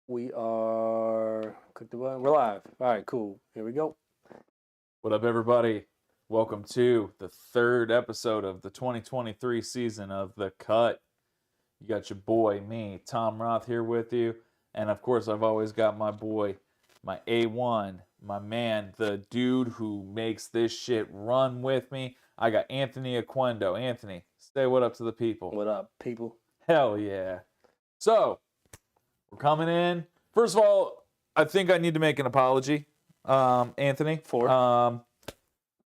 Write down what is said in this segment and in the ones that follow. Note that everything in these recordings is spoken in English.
We are click the button. We're live. All right, cool. Here we go. What up, everybody? Welcome to the third episode of the 2023 season of The Cut. You got your boy, me, Tom Roth, here with you. And of course, I've always got my boy, my A1, my man, the dude who makes this shit run with me. I got Anthony Aquendo. Anthony, say what up to the people. What up, people? Hell yeah. So, we're coming in. First of all, I think I need to make an apology, Anthony.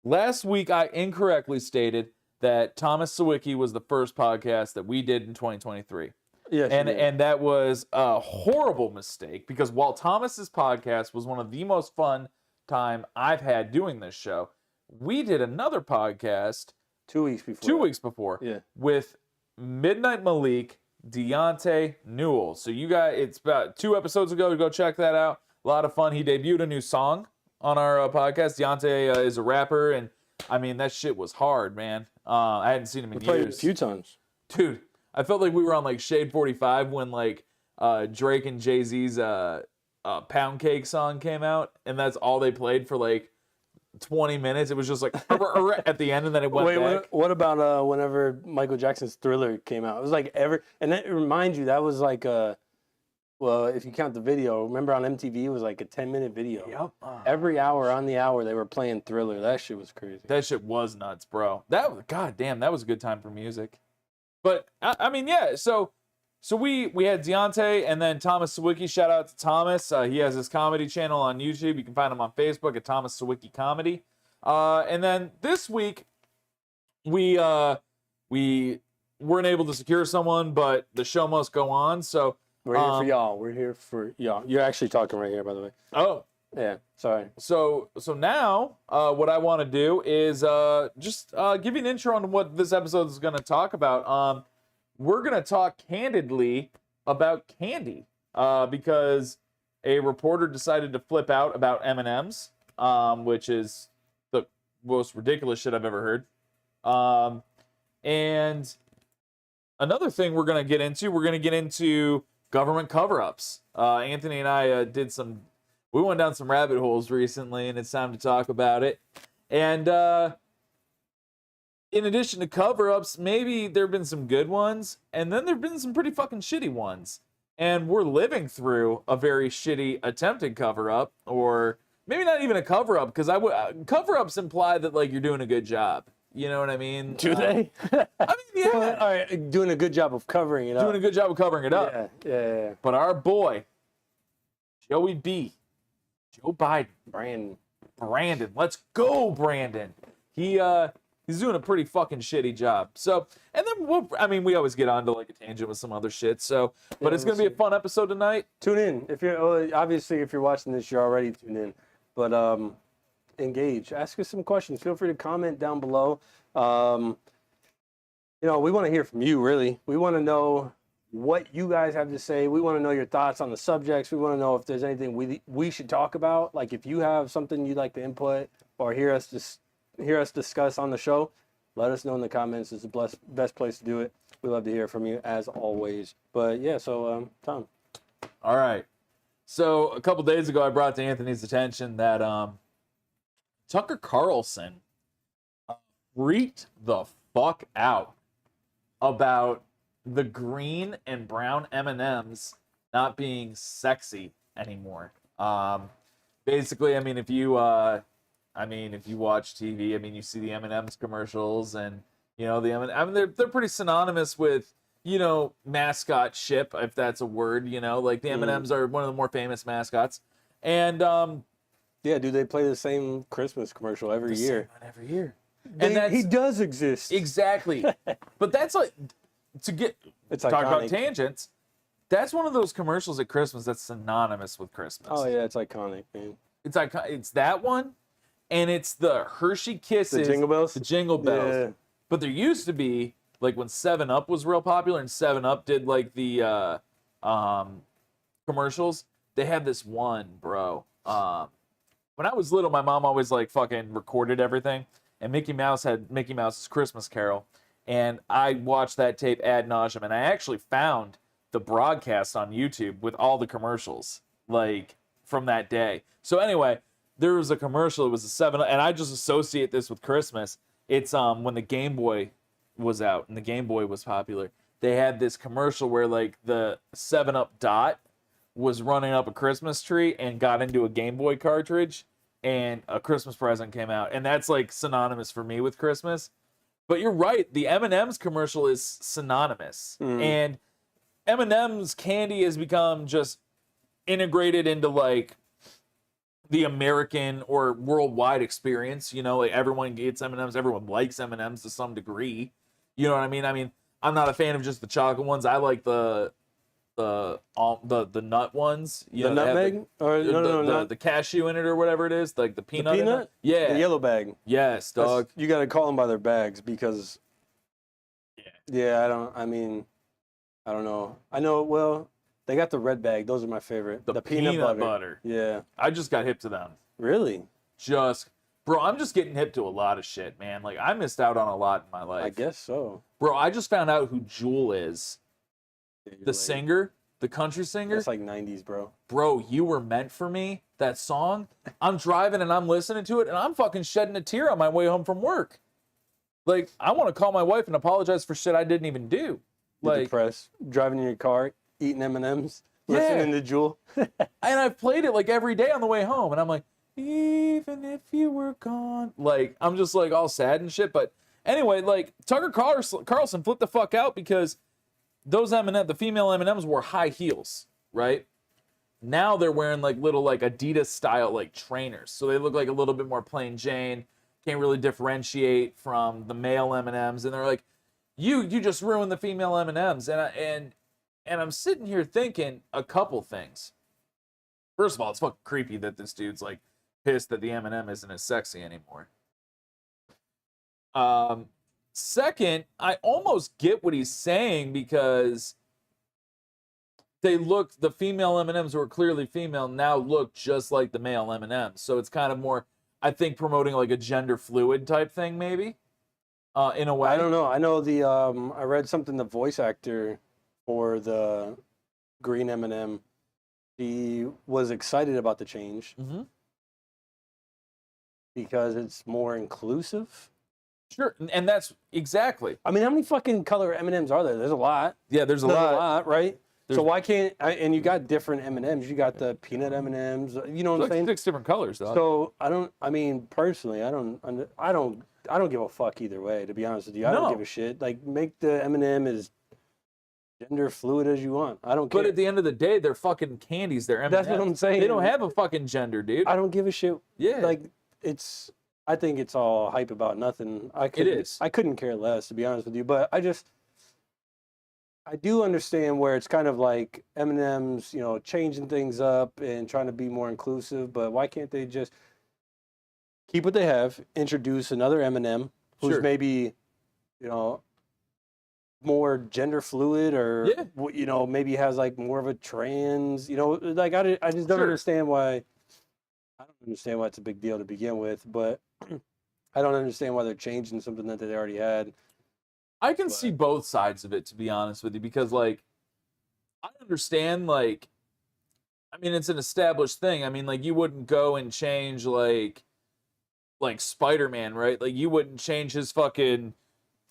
Last week, I incorrectly stated that Thomas Sawicki was the first podcast that we did in 2023. Yes, and that was a horrible mistake because while Thomas's podcast was one of the most fun time I've had doing this show, we did another podcast 2 weeks before. 2 weeks before with Midnight Malik, Deontay Newell. So you guys, it's about 2 episodes ago. Go check that out. A lot of fun. He debuted a new song on our podcast. Deontay is a rapper, and I mean that shit was hard, man. I hadn't seen him in years. Played it a few times, dude. I felt like we were on like Shade 45 when like Drake and Jay-Z's Pound Cake song came out, and that's all they played for like 20 minutes. It was just like at the end, and then it went back. What about whenever Michael Jackson's Thriller came out? It was like and that reminds you, that was like well, if you count the video, remember on MTV, it was like a 10-minute video. Yep. Every hour on the hour, they were playing Thriller. That shit was crazy. That shit was nuts, bro. Goddamn, that was a good time for music. But I mean, yeah. So we had Deontay and then Thomas Sawicki. Shout out to Thomas. He has his comedy channel on YouTube. You can find him on Facebook at Thomas Sawicki Comedy. And then this week we weren't able to secure someone, but the show must go on. So we're here for y'all. We're here for y'all. You're actually talking right here, by the way. Oh. Yeah, sorry. So now, what I want to do is just give you an intro on what this episode is going to talk about. We're going to talk candidly about candy because a reporter decided to flip out about M&Ms, which is the most ridiculous shit I've ever heard. And another thing we're going to get into government cover-ups. Anthony and I we went down some rabbit holes recently, and it's time to talk about it. And in addition to cover-ups, maybe there have been some good ones, and then there have been some pretty fucking shitty ones. And we're living through a very shitty attempted cover-up, or maybe not even a cover-up, because cover-ups imply that like you're doing a good job. You know what I mean? Do they? I mean, yeah. Well, all right, doing a good job of covering it up. Doing a good job of covering it up. Yeah. But our boy, Joey B., Joe Biden. Brandon. Let's go, Brandon. He's doing a pretty fucking shitty job. So, and then we always get on to like a tangent with some other shit. So, but it's going to be a fun episode tonight. Tune in. If you're watching this, you're already tuned in. But engage. Ask us some questions. Feel free to comment down below. We want to hear from you, really. We want to know what you guys have to say. We want to know your thoughts on the subjects. We want to know if there's anything we should talk about. Like if you have something you'd like to input or hear us discuss on the show, let us know in the comments. It's the best place to do it. We love to hear from you as always. But yeah, so Tom. All right. So a couple days ago, I brought to Anthony's attention that Tucker Carlson freaked the fuck out about the green and brown M&Ms not being sexy anymore. Basically, I mean, if you watch TV, I mean, you see the M&Ms commercials, and they're pretty synonymous with mascotship, if that's a word. Like the M&Ms are one of the more famous mascots, and yeah, dude, they play the same Christmas commercial every year. Every year, he does exist. Exactly, but that's like. Talk about tangents. That's one of those commercials at Christmas that's synonymous with Christmas. Oh yeah, it's iconic, man. It's that one, and it's the Hershey Kisses. The Jingle Bells? The Jingle Bells. Yeah. But there used to be, like when 7-Up was real popular and 7-Up did like the commercials, they had this one, bro. When I was little, my mom always like fucking recorded everything, and Mickey Mouse had Mickey Mouse's Christmas Carol. And I watched that tape ad nauseum, and I actually found the broadcast on YouTube with all the commercials, like from that day. So anyway, there was a commercial. It was a 7, and I just associate this with Christmas. It's when the Game Boy was out and the Game Boy was popular. They had this commercial where like the 7-Up dot was running up a Christmas tree and got into a Game Boy cartridge, and a Christmas present came out, and that's like synonymous for me with Christmas. But you're right, the M&M's commercial is synonymous, and M&M's candy has become just integrated into like the American or worldwide experience. You know, like everyone gets M&M's, everyone likes M&M's to some degree. You know what I mean? I mean, I'm not a fan of just the chocolate ones. I like the nut ones. You The know, they have nutmeg? Or no, the cashew in it or whatever it is, like the peanut. in peanut? it. Yeah. the yellow bag. Yes, dog. You got to call them by their bags because. Yeah, I don't know. I know. Well, they got the red bag. Those are my favorite. The peanut butter. Yeah. I just got hip to them. Really? Bro, I'm just getting hip to a lot of shit, man. Like I missed out on a lot in my life. I guess so. Bro, I just found out who Jewel is. Yeah, you're The like- singer, the country singer. That's like 90s, bro. Bro, You Were Meant for Me, that song. I'm driving and I'm listening to it and I'm fucking shedding a tear on my way home from work. Like, I want to call my wife and apologize for shit I didn't even do. You're Like, depressed, driving in your car, eating M&Ms, Yeah. listening to Jewel. and I've played it like every day on the way home and I'm like, even if you were gone. Like, I'm just like all sad and shit. But anyway, like, Tucker Carlson flipped the fuck out because those M&M, the female M&Ms wore high heels, right? Now they're wearing like little like Adidas style like trainers, so they look like a little bit more plain Jane. Can't really differentiate from the male M&Ms, and they're like, you just ruined the female M&Ms, and I'm sitting here thinking a couple things. First of all, it's fucking creepy that this dude's like pissed that the M&M isn't as sexy anymore. Second, I almost get what he's saying because the female M&Ms who are clearly female now look just like the male M&Ms. So it's kind of more, I think, promoting like a gender fluid type thing, maybe, in a way. I don't know. I know I read something, the voice actor for the green M&M, he was excited about the change Mm-hmm. because it's more inclusive. Sure, and that's exactly. I mean, how many fucking color M&Ms are there? There's a lot. Yeah, there's a There's lot. right? There's- So why can't and you got different M&Ms. You got the peanut M&Ms. You know what I'm Like saying? 6 different colors, though. So I mean, personally, I don't give a fuck either way. To be honest with you, I No. don't give a shit. Like, make the M&M as gender fluid as you want. I don't care. But at the end of the day, they're fucking candies. They're M&Ms. That's what I'm saying. They don't have a fucking gender, dude. I don't give a shit. Yeah. Like, I think it's all hype about nothing. is. I couldn't care less, to be honest with you. But I do understand where it's kind of like M&M's, changing things up and trying to be more inclusive. But why can't they just keep what they have, introduce another M&M who's Sure. maybe, more gender fluid, or Yeah. maybe has like more of a trans, like I just don't Sure. understand why. I don't understand why it's a big deal to begin with, but I don't understand why they're changing something that they already had. I can see both sides of it, to be honest with you, because like I understand, like, I mean, it's an established thing. I mean, like, you wouldn't go and change like Spider-Man, right? Like, you wouldn't change his fucking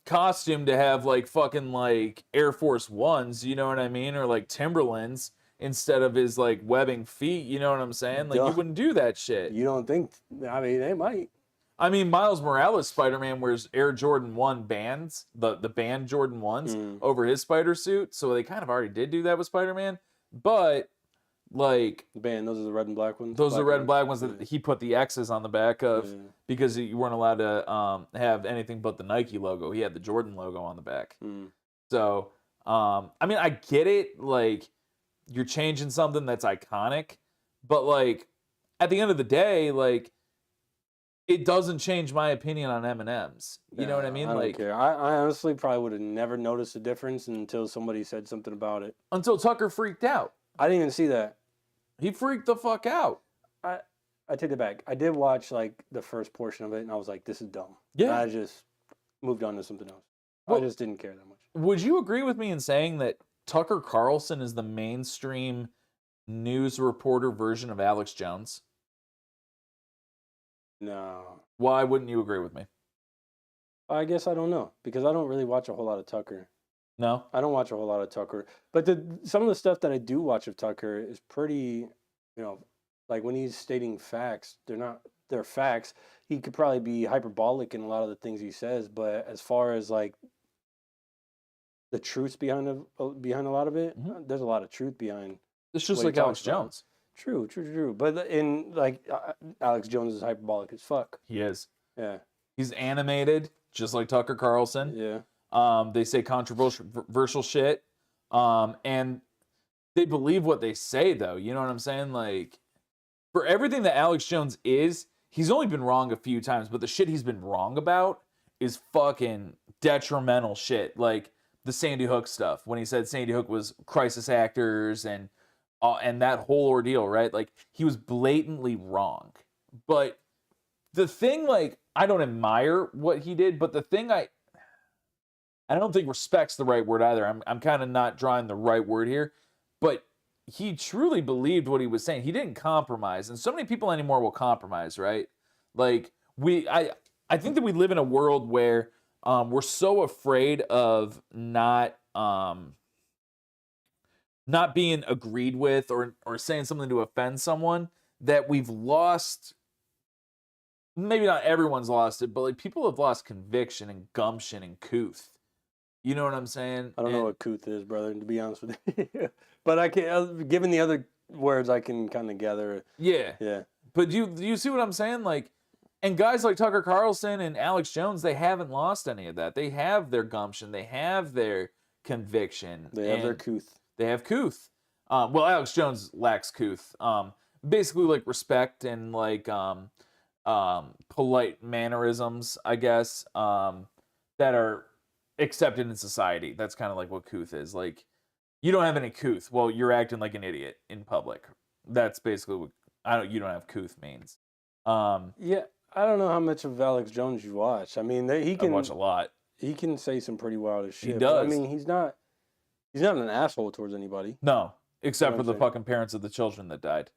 costume to have like fucking like Air Force Ones, you know what I mean, or like Timberlands instead of his like webbing feet, you know what I'm saying? Like, Duh. you wouldn't do that shit. You don't think? I mean, they might. I mean, Miles Morales Spider-Man wears Air Jordan 1 bands, the band Jordan 1s, over his spider suit. So they kind of already did do that with Spider-Man. But, like, Band, those are the red and black ones. those are the red and black ones Yeah. that he put the X's on the back of Yeah. because you weren't allowed to have anything but the Nike logo. He had the Jordan logo on the back. Mm. So, I mean, I get it. Like, you're changing something that's iconic. But, like, at the end of the day, like, it doesn't change my opinion on M&Ms. You know what I mean? I don't Like, care. I honestly probably would have never noticed a difference until somebody said something about it. until Tucker freaked out. I didn't even see that. He freaked the fuck out. I take it back. I did watch like the first portion of it, and I was like, "This is dumb." Yeah. And I just moved on to something else. Well- I just didn't care that much. Would you agree with me in saying that Tucker Carlson is the mainstream news reporter version of Alex Jones? No. Why wouldn't you agree with me? I guess I don't know because I don't really watch a whole lot of Tucker. No? I don't watch a whole lot of Tucker, but some of the stuff that I do watch of Tucker is pretty, like when he's stating facts, they're facts. He could probably be hyperbolic in a lot of the things he says, but as far as like the truths behind a lot of it, there's a lot of truth behind. It's just what he like Alex talks about. Jones. True. But in like Alex Jones is hyperbolic as fuck. He is. Yeah. He's animated, just like Tucker Carlson. Yeah. They say controversial shit. And they believe what they say, though. You know what I'm saying? Like, for everything that Alex Jones is, he's only been wrong a few times, but the shit he's been wrong about is fucking detrimental shit. Like the Sandy Hook stuff, when he said Sandy Hook was crisis actors and that whole ordeal, right? Like, he was blatantly wrong. But the thing, like, I don't admire what he did, but the thing I don't think respect's the right word either. I'm kind of not drawing the right word here, but he truly believed what he was saying. He didn't compromise, and so many people anymore will compromise, right? Like I think that we live in a world where we're so afraid of not being agreed with or saying something to offend someone that we've lost. Maybe not everyone's lost it, but like people have lost conviction and gumption and couth. You know what I'm saying? I don't know what couth is, brother, to be honest with you. But I can, given the other words, I can kind of gather. Yeah. Yeah. But do you see what I'm saying? Like, and guys like Tucker Carlson and Alex Jones, they haven't lost any of that. They have their gumption. They have their conviction. They have their couth. They have couth. Well, Alex Jones lacks couth. Basically, like respect and like polite mannerisms, I guess, that are accepted in society. That's kind of like what couth is. Like, you don't have any couth. Well, you're acting like an idiot in public. That's basically what you don't have couth means. Yeah, I don't know how much of Alex Jones you watch. I mean, he can I watch a lot. He can say some pretty wild shit. He does. But, I mean, he's not an asshole towards anybody. No, except You know for the what I'm saying? fucking parents of the children that died.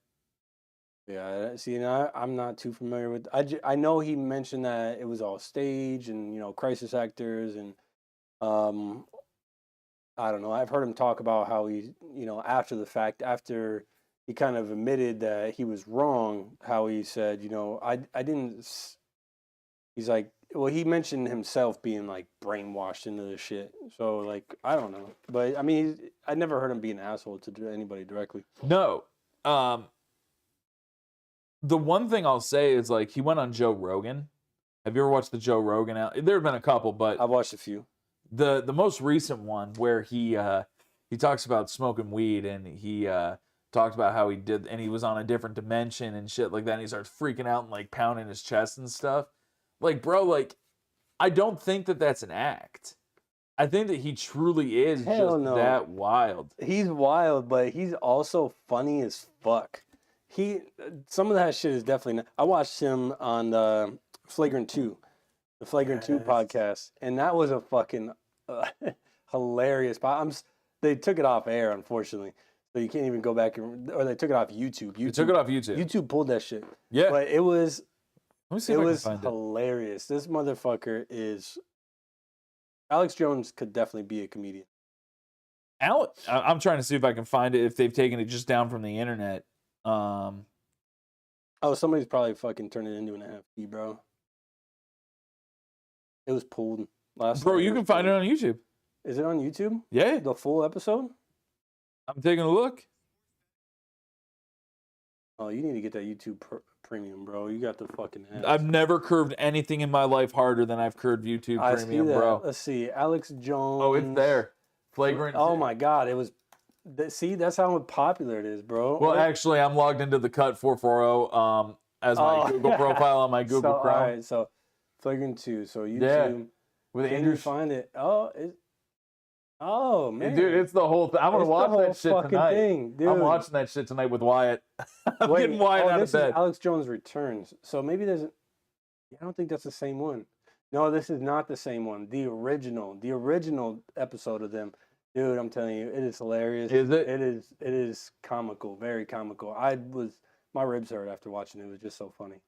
Yeah, see, and I'm not too familiar with. I know he mentioned that it was all stage and crisis actors and I don't know. I've heard him talk about how he after the fact, after he kind of admitted that he was wrong, how he said I didn't. He's like, well, he mentioned himself being like brainwashed into this shit. So like, I don't know, but I mean, I never heard him be an asshole to anybody directly. No. The one thing I'll say is like he went on Joe Rogan. Have you ever watched the Joe Rogan? There have been a couple, but I've watched a few. The most recent one where he talks about smoking weed and he talked about how he did and he was on a different dimension and shit like that. And he starts freaking out and like pounding his chest and stuff. Like, bro, like I don't think that that's an act. I think that he truly is that wild. He's wild, but he's also funny as fuck. Some of that shit is definitely not. I watched him on Flagrant 2, the Flagrant 2 podcast, and that was a fucking hilarious they took it off air, unfortunately, so you can't even go back or they took it off YouTube. They took it off YouTube. YouTube pulled that shit. Yeah, but it was. Let me see if I can find hilarious. This motherfucker is. Alex Jones could definitely be a comedian. I'm trying to see if I can find it if they've taken it just down from the internet. Oh, somebody's probably fucking turned it into an NFT, bro. It was pulled last Bro, night. you can find it on YouTube. Is it on YouTube? Yeah. The full episode? I'm taking a look. Oh, you need to get that YouTube premium, bro. You got the fucking ass. I've never curved anything in my life harder than I've curved YouTube Premium, bro. Let's see. Alex Jones. Oh, it's there. Flagrant. Oh, my God. It was... See, that's how popular it is, bro. Well, actually, I'm logged into the Cut 440 as my Google profile on my Google Chrome. All right, so Flagrant 2. So YouTube. With Can Andrew. you find it? Oh, man. Dude, it's the whole thing. I'm going to watch that shit tonight. Dude. I'm watching that shit tonight with Wyatt. I'm getting Wyatt out of bed. This is Alex Jones Returns. So maybe there's... I don't think that's the same one. No, this is not the same one. The original episode of them. Dude, I'm telling you, it is hilarious. Is it? It is comical, very comical. My ribs hurt after watching it. It was just so funny.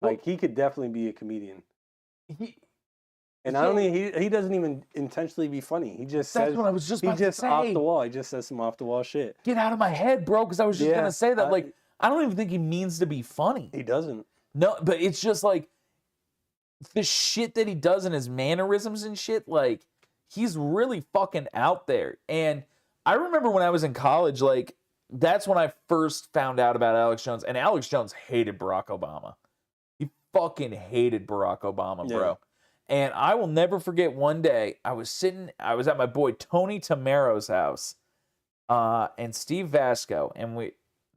Like he could definitely be a comedian. And I don't he doesn't even intentionally be funny. He just That's says what I was just about to say. off the wall. He just says some off the wall shit. Get out of my head, bro, because I was just gonna say that. Like, I don't even think he means to be funny. He doesn't. No, but it's just like the shit that he does in his mannerisms and shit, like he's really fucking out there. And I remember when I was in college, like that's when I first found out about Alex Jones. And Alex Jones hated Barack Obama. He fucking hated Barack Obama, bro. Yeah. And I will never forget one day I was at my boy Tony Tamaro's house, and Steve Vasco, and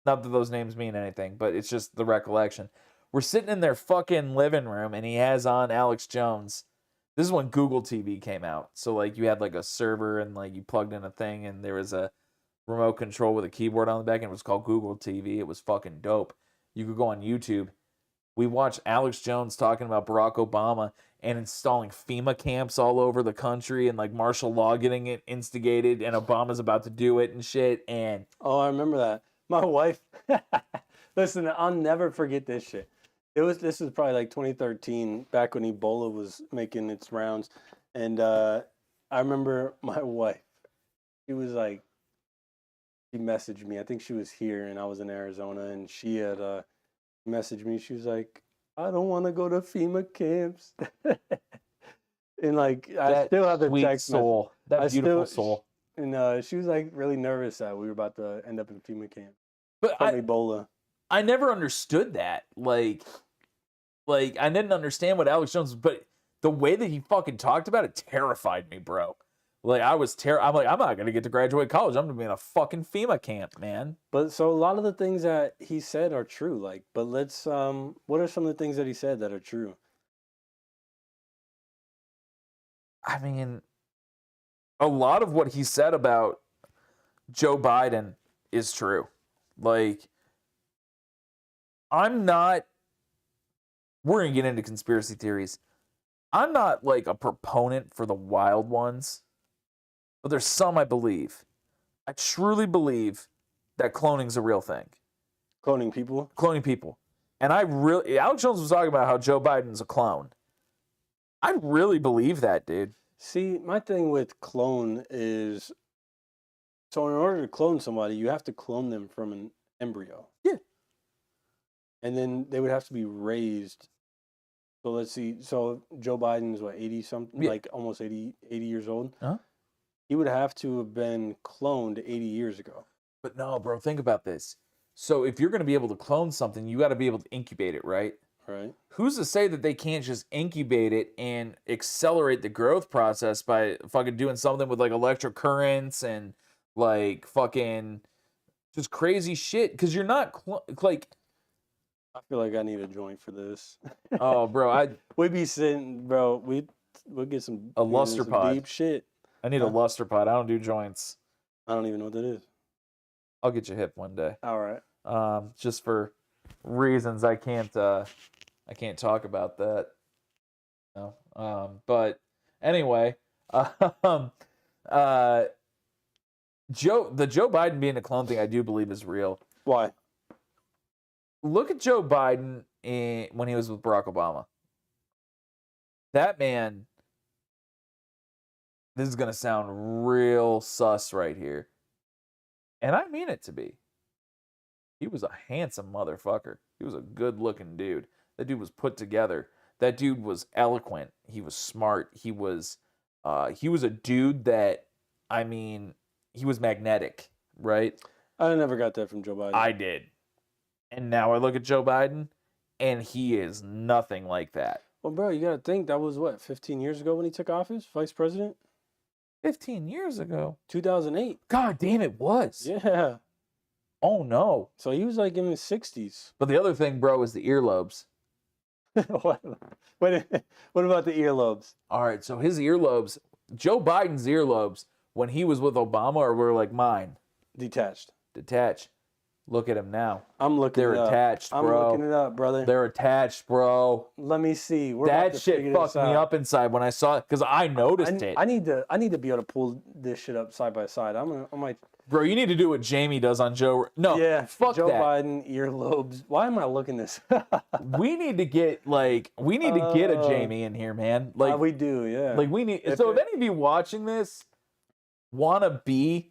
not that those names mean anything, but it's just the recollection. We're sitting in their fucking living room, and he has on Alex Jones. This is when Google TV came out. So, like, you had, like, a server, and, like, you plugged in a thing, and there was a remote control with a keyboard on the back, and it was called Google TV. It was fucking dope. You could go on YouTube. We watched Alex Jones talking about Barack Obama and installing FEMA camps all over the country and, like, martial law getting it instigated, and Obama's about to do it and shit, and... Oh, I remember that. My wife... Listen, I'll never forget this shit. This was probably like 2013, back when Ebola was making its rounds, and I remember my wife. She was like, she messaged me. I think she was here, and I was in Arizona, and she had messaged me. She was like, "I don't want to go to FEMA camps," and like I still have the text soul, that beautiful soul. And she was like really nervous that we were about to end up in FEMA camp. But from Ebola. I never understood that. Like I didn't understand what Alex Jones, but the way that he fucking talked about it terrified me, bro. Like I'm like, I'm not gonna get to graduate college. I'm gonna be in a fucking FEMA camp, man. But so a lot of the things that he said are true. Like, but let's what are some of the things that he said that are true? I mean, a lot of what he said about Joe Biden is true. Like, we're going to get into conspiracy theories. I'm not like a proponent for the wild ones, but there's some I believe. I truly believe that cloning's a real thing. Cloning people? Cloning people. And Alex Jones was talking about how Joe Biden's a clone. I really believe that, dude. See, my thing with clone is, so in order to clone somebody, you have to clone them from an embryo. Yeah. And then they would have to be raised. So let's see. So Joe Biden's what, 80 something, yeah. like almost 80 years old. Huh? He would have to have been cloned 80 years ago. But no, bro, think about this. So if you're going to be able to clone something, you got to be able to incubate it, right? Right. Who's to say that they can't just incubate it and accelerate the growth process by fucking doing something with like electric currents and like fucking just crazy shit? Because you're not like... I feel like I need a joint for this. Oh, bro, we'd be sitting, bro. We'll get some luster pod. Deep shit. I need a luster pod. I don't do joints. I don't even know what that is. I'll get you hip one day. All right. Just for reasons I can't talk about that. No. But anyway, the Joe Biden being a clone thing, I do believe is real. Why? Look at Joe Biden when he was with Barack Obama. That man, this is going to sound real sus right here. And I mean it to be. He was a handsome motherfucker. He was a good-looking dude. That dude was put together. That dude was eloquent. He was smart. He was a dude that, I mean, he was magnetic, right? I never got that from Joe Biden. I did. And now I look at Joe Biden, and he is nothing like that. Well, bro, you got to think that was, 15 years ago when he took office? Vice president? 15 years ago? 2008. God damn, it was. Yeah. Oh, no. So he was like in his 60s. But the other thing, bro, is the earlobes. What about the earlobes? All right, so his earlobes, Joe Biden's earlobes, when he was with Obama, were like mine. Detached. Look at him now. I'm looking They're it up. attached, I'm bro. looking it up, brother. They're attached, bro. Let me see. We're about That to shit figure fucked this me out. up inside when I saw it because I noticed it. I need to be able to pull this shit up side by side. I might. Bro, you need to do what Jamie does on Joe. No, Yeah, fuck Joe that. Biden earlobes. Why am I looking this? We need to get a Jamie in here, man. Like we do, yeah. Like we need. If So if it- any of you watching this want to be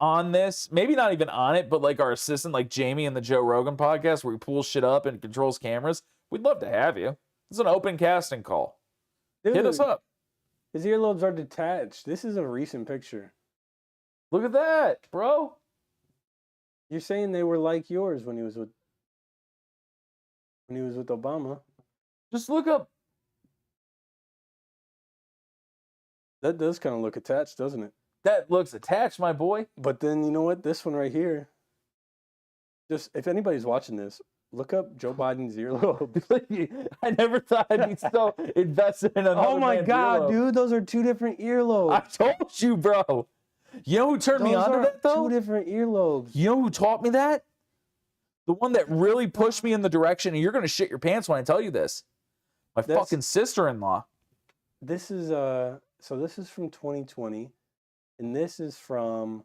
on this, maybe not even on it, but like our assistant, like Jamie in the Joe Rogan podcast, where he pulls shit up and controls cameras, we'd love to have you. It's an open casting call. Hit us Dude, up. His earlobes are detached. This is a recent picture. Look at that, bro. You're saying they were like yours when he was with Obama. Just look up. That does kind of look attached, doesn't it? That looks attached, my boy. But then you know what? This one right here. Just if anybody's watching this, look up Joe Biden's earlobe. I never thought I'd be so invested in another Oh my man's god, earlobe. dude, those are two different earlobes. I told you, bro. You know who turned me Those on to are that, though? two different earlobes. You know who taught me that? The one that really pushed me in the direction, and you're going to shit your pants when I tell you this. My That's- fucking sister-in-law. This is so this is from 2020 and this is from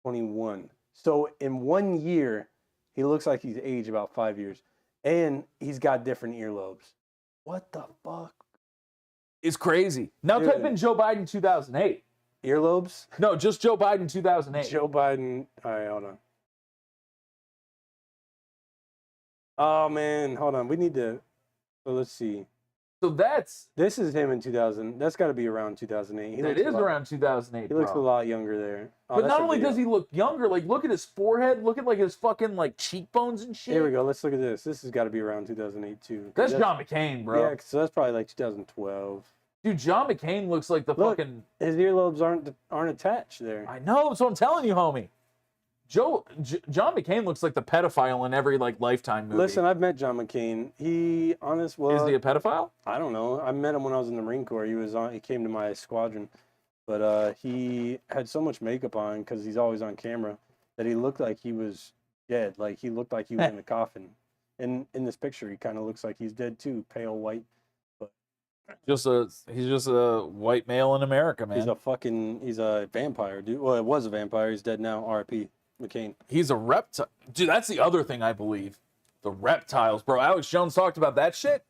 21. So in 1 year, he looks like he's aged about 5 years. And he's got different earlobes. What the fuck? It's crazy. Now Dude. type in Joe Biden 2008. Earlobes? No, just Joe Biden 2008. Joe Biden. All right, hold on. Oh man, hold on. We need to. So let's see. So that's This is him in 2000. That's got to be around 2008. He that looks a is lot- around 2008. He looks bro. a lot younger there. Oh, But that's not a only video. does he look younger, like look at his forehead, look at like his fucking like cheekbones and shit. Here we go. Let's look at this. This has got to be around 2008 too. That's John McCain, bro. Yeah, so that's probably like 2012. Dude, John McCain looks like the Look. fucking. His earlobes aren't attached there. I know, that's what I'm telling you, homie. John McCain looks like the pedophile in every like Lifetime movie. Listen, I've met John McCain. Well, Is he a pedophile? I don't know. I met him when I was in the Marine Corps. He came to my squadron, but he had so much makeup on because he's always on camera that he looked like he was dead. Like he looked like he was in a coffin. And in this picture, he kind of looks like he's dead too, pale white. He's just a white male in America, man. He's a vampire, dude. Well, it was a vampire. He's dead now. R.I.P. McCain. He's a reptile. Dude, that's the other thing I believe. The reptiles, bro. Alex Jones talked about that shit.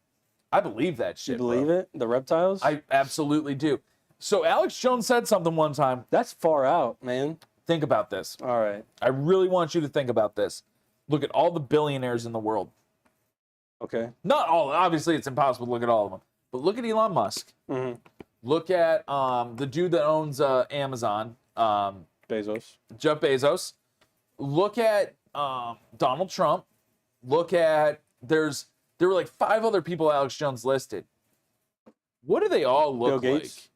I believe that shit. You believe bro. it? The reptiles? I absolutely do. So Alex Jones said something one time. That's far out, man. Think about this. All right. I really want you to think about this. Look at all the billionaires in the world. Okay. Not all. Obviously, it's impossible to look at all of them. But look at Elon Musk. Mm-hmm. Look at the dude that owns Amazon, Bezos. Jeff Bezos. Look at Donald Trump. Look at there were like 5 other people Alex Jones listed. What do they all look Bill like? Gates?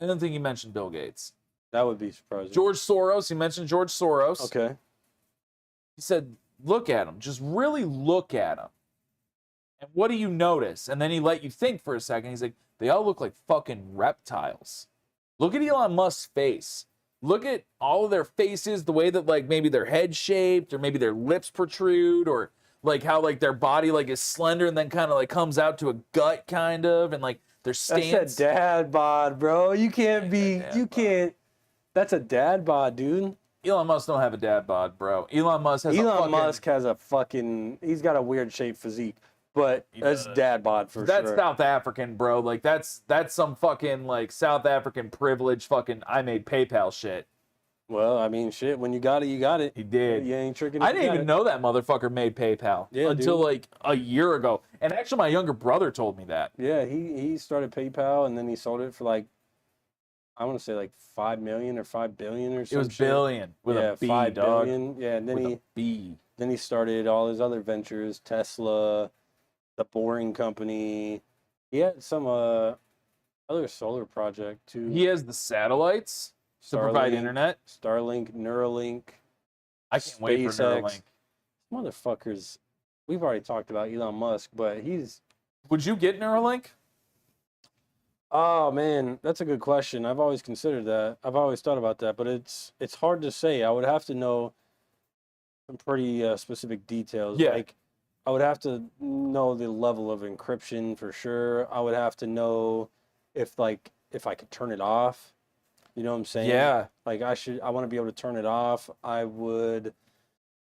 I don't think he mentioned Bill Gates. That would be surprising. George Soros. He mentioned George Soros. Okay. He said, "Look at him. Just really look at him. And what do you notice?" And then he let you think for a second. He's like, "They all look like fucking reptiles." Look at Elon Musk's face. Look at all of their faces, the way that like maybe their head shaped, or maybe their lips protrude, or like how like their body like is slender and then kind of like comes out to a gut kind of, and like their stance. That's a dad bod, bro. You can't be. dad You bod. can't. That's a dad bod, dude. Elon Musk don't have a dad bod, bro. Elon Musk has Elon Musk has a fucking. He's got a weird shaped physique, but that's does. dad bod for That's sure. South African, bro. Like that's some fucking like South African privilege fucking I made PayPal shit. Well, I mean, shit. When you got it, you got it. He did. You ain't tricking. I if you didn't got even it. know that motherfucker made PayPal Yeah, until dude. like a year ago. And actually my younger brother told me that. Yeah, he started PayPal and then he sold it for like, I want to say like 5 million or 5 billion or It something. was billion with a B, 5 dog. billion. Yeah, and then With he a B. then he started all his other ventures, Tesla, the Boring Company. He had some other solar project too. He has the satellites to provide Starlink. internet. Starlink, Neuralink, I can't wait for SpaceX. Neuralink. motherfuckers. We've already talked about Elon Musk, but Would you get Neuralink? Oh man, that's a good question. I've always considered that. I've always thought about that, but it's hard to say. I would have to know some pretty specific details. Yeah. Like, I would have to know the level of encryption for sure. I would have to know if I could turn it off. You know what I'm saying? Yeah. Like I want to be able to turn it off. I would.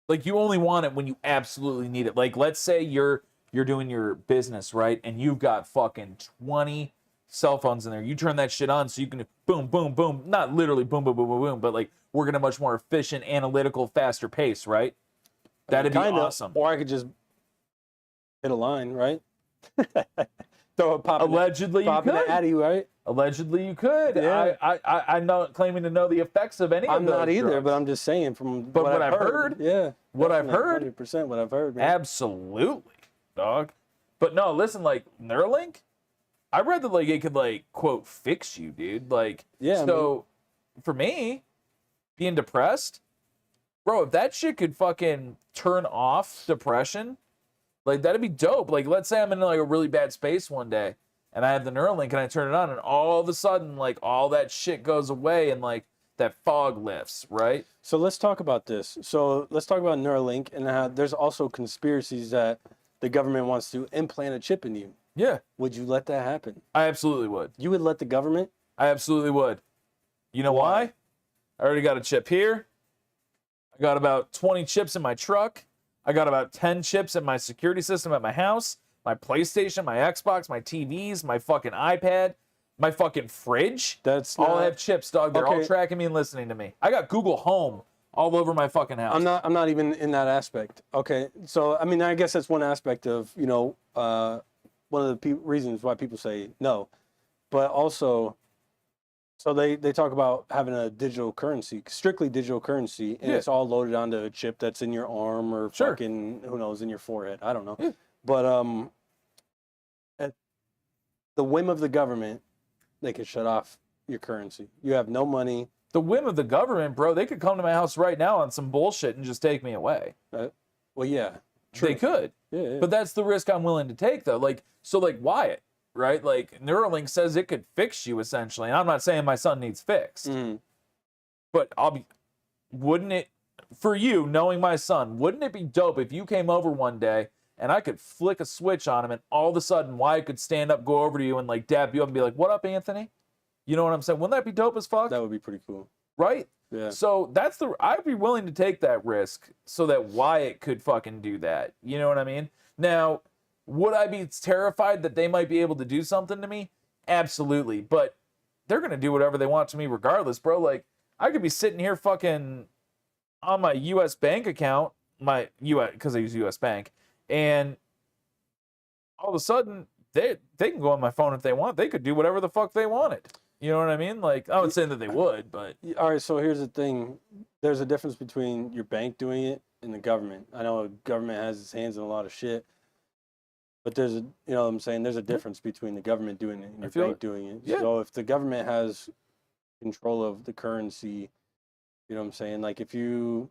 Like you only want it when you absolutely need it. Like let's say you're doing your business, right? And you've got fucking 20 cell phones in there. You turn that shit on so you can boom, boom, boom. Not literally boom, boom, boom, boom, boom, but like work at a much more efficient, analytical, faster pace, right? That'd be Kinda, awesome. Or I could just hit a line, right? Throw a pop. Allegedly, you Pop could. at you, right? Allegedly, you could. Yeah. I'm not claiming to know the effects of any of I'm those not either, drugs. but I'm just saying from But what I've heard, yeah, what I've heard, 100% what I've heard, man. absolutely, dog. But no, listen, like Neuralink, I read that like it could like quote fix you, dude. Like, Yeah, So for me, being depressed, bro, if that shit could fucking turn off depression, like that'd be dope. Like, let's say I'm in like a really bad space one day, and I have the Neuralink and I turn it on, and all of a sudden, like all that shit goes away, and like that fog lifts, right? So let's talk about this. So let's talk about Neuralink and how there's also conspiracies that the government wants to implant a chip in you. Yeah, Would you let that happen? I absolutely would. You would let the government? I absolutely would. You know why? I already got a chip here. I got about 20 chips in my truck. I got about 10 chips in my security system at my house, my PlayStation, my Xbox, my TVs, my fucking iPad, my fucking fridge. That's all not, have chips, dog. They're all Okay. tracking me and listening to me. I got Google Home all over my fucking house. I'm not even in that aspect. Okay. So I mean, I guess that's one aspect of, one of the reasons why people say no. But also, so they talk about having a digital currency, strictly digital currency, and Yeah. it's all loaded onto a chip that's in your arm or Sure. fucking, who knows, in your forehead. I don't know. Yeah. But at the whim of the government, they could shut off your currency. You have no money. The whim of the government, bro, they could come to my house right now on some bullshit and just take me away. Well, yeah, They could. yeah. But that's the risk I'm willing to take, though. Like, so, like, Wyatt, right? Like, Neuralink says it could fix you, essentially. And I'm not saying my son needs fixed. Mhm. But wouldn't it, for you, knowing my son, wouldn't it be dope if you came over one day and I could flick a switch on him and all of a sudden Wyatt could stand up, go over to you and, like, dab you up and be like, what up, Anthony? You know what I'm saying? Wouldn't that be dope as fuck? That would be pretty cool. Right? Yeah. So I'd be willing to take that risk so that Wyatt could fucking do that. You know what I mean? Now, would I be terrified that they might be able to do something to me? Absolutely. But they're going to do whatever they want to me regardless, bro. Like, I could be sitting here fucking on my U.S. bank account, because I use U.S. Bank, and all of a sudden, they can go on my phone if they want. They could do whatever the fuck they wanted. You know what I mean? Like, I would say that they would, but All right, so here's the thing. There's a difference between your bank doing it and the government. I know the government has its hands in a lot of shit, but there's you know what I'm saying? There's a difference between the government doing it and your feel bank it. doing it. Yeah. So if the government has control of the currency, you know what I'm saying? Like if you,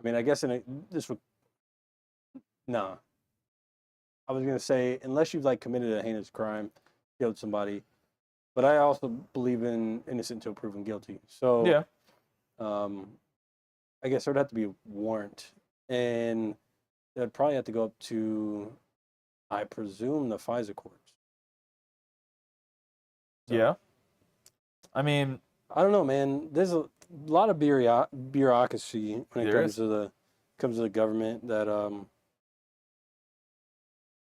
I mean, I guess this would, nah. I was going to say, unless you've like committed a heinous crime, killed somebody, but I also believe in innocent until proven guilty. So yeah. I guess there'd have to be a warrant, and it'd probably have to go up to, I presume, the FISA courts. So, Yeah. I mean, I don't know, man. There's a lot of bureaucracy when it There comes is. to the government that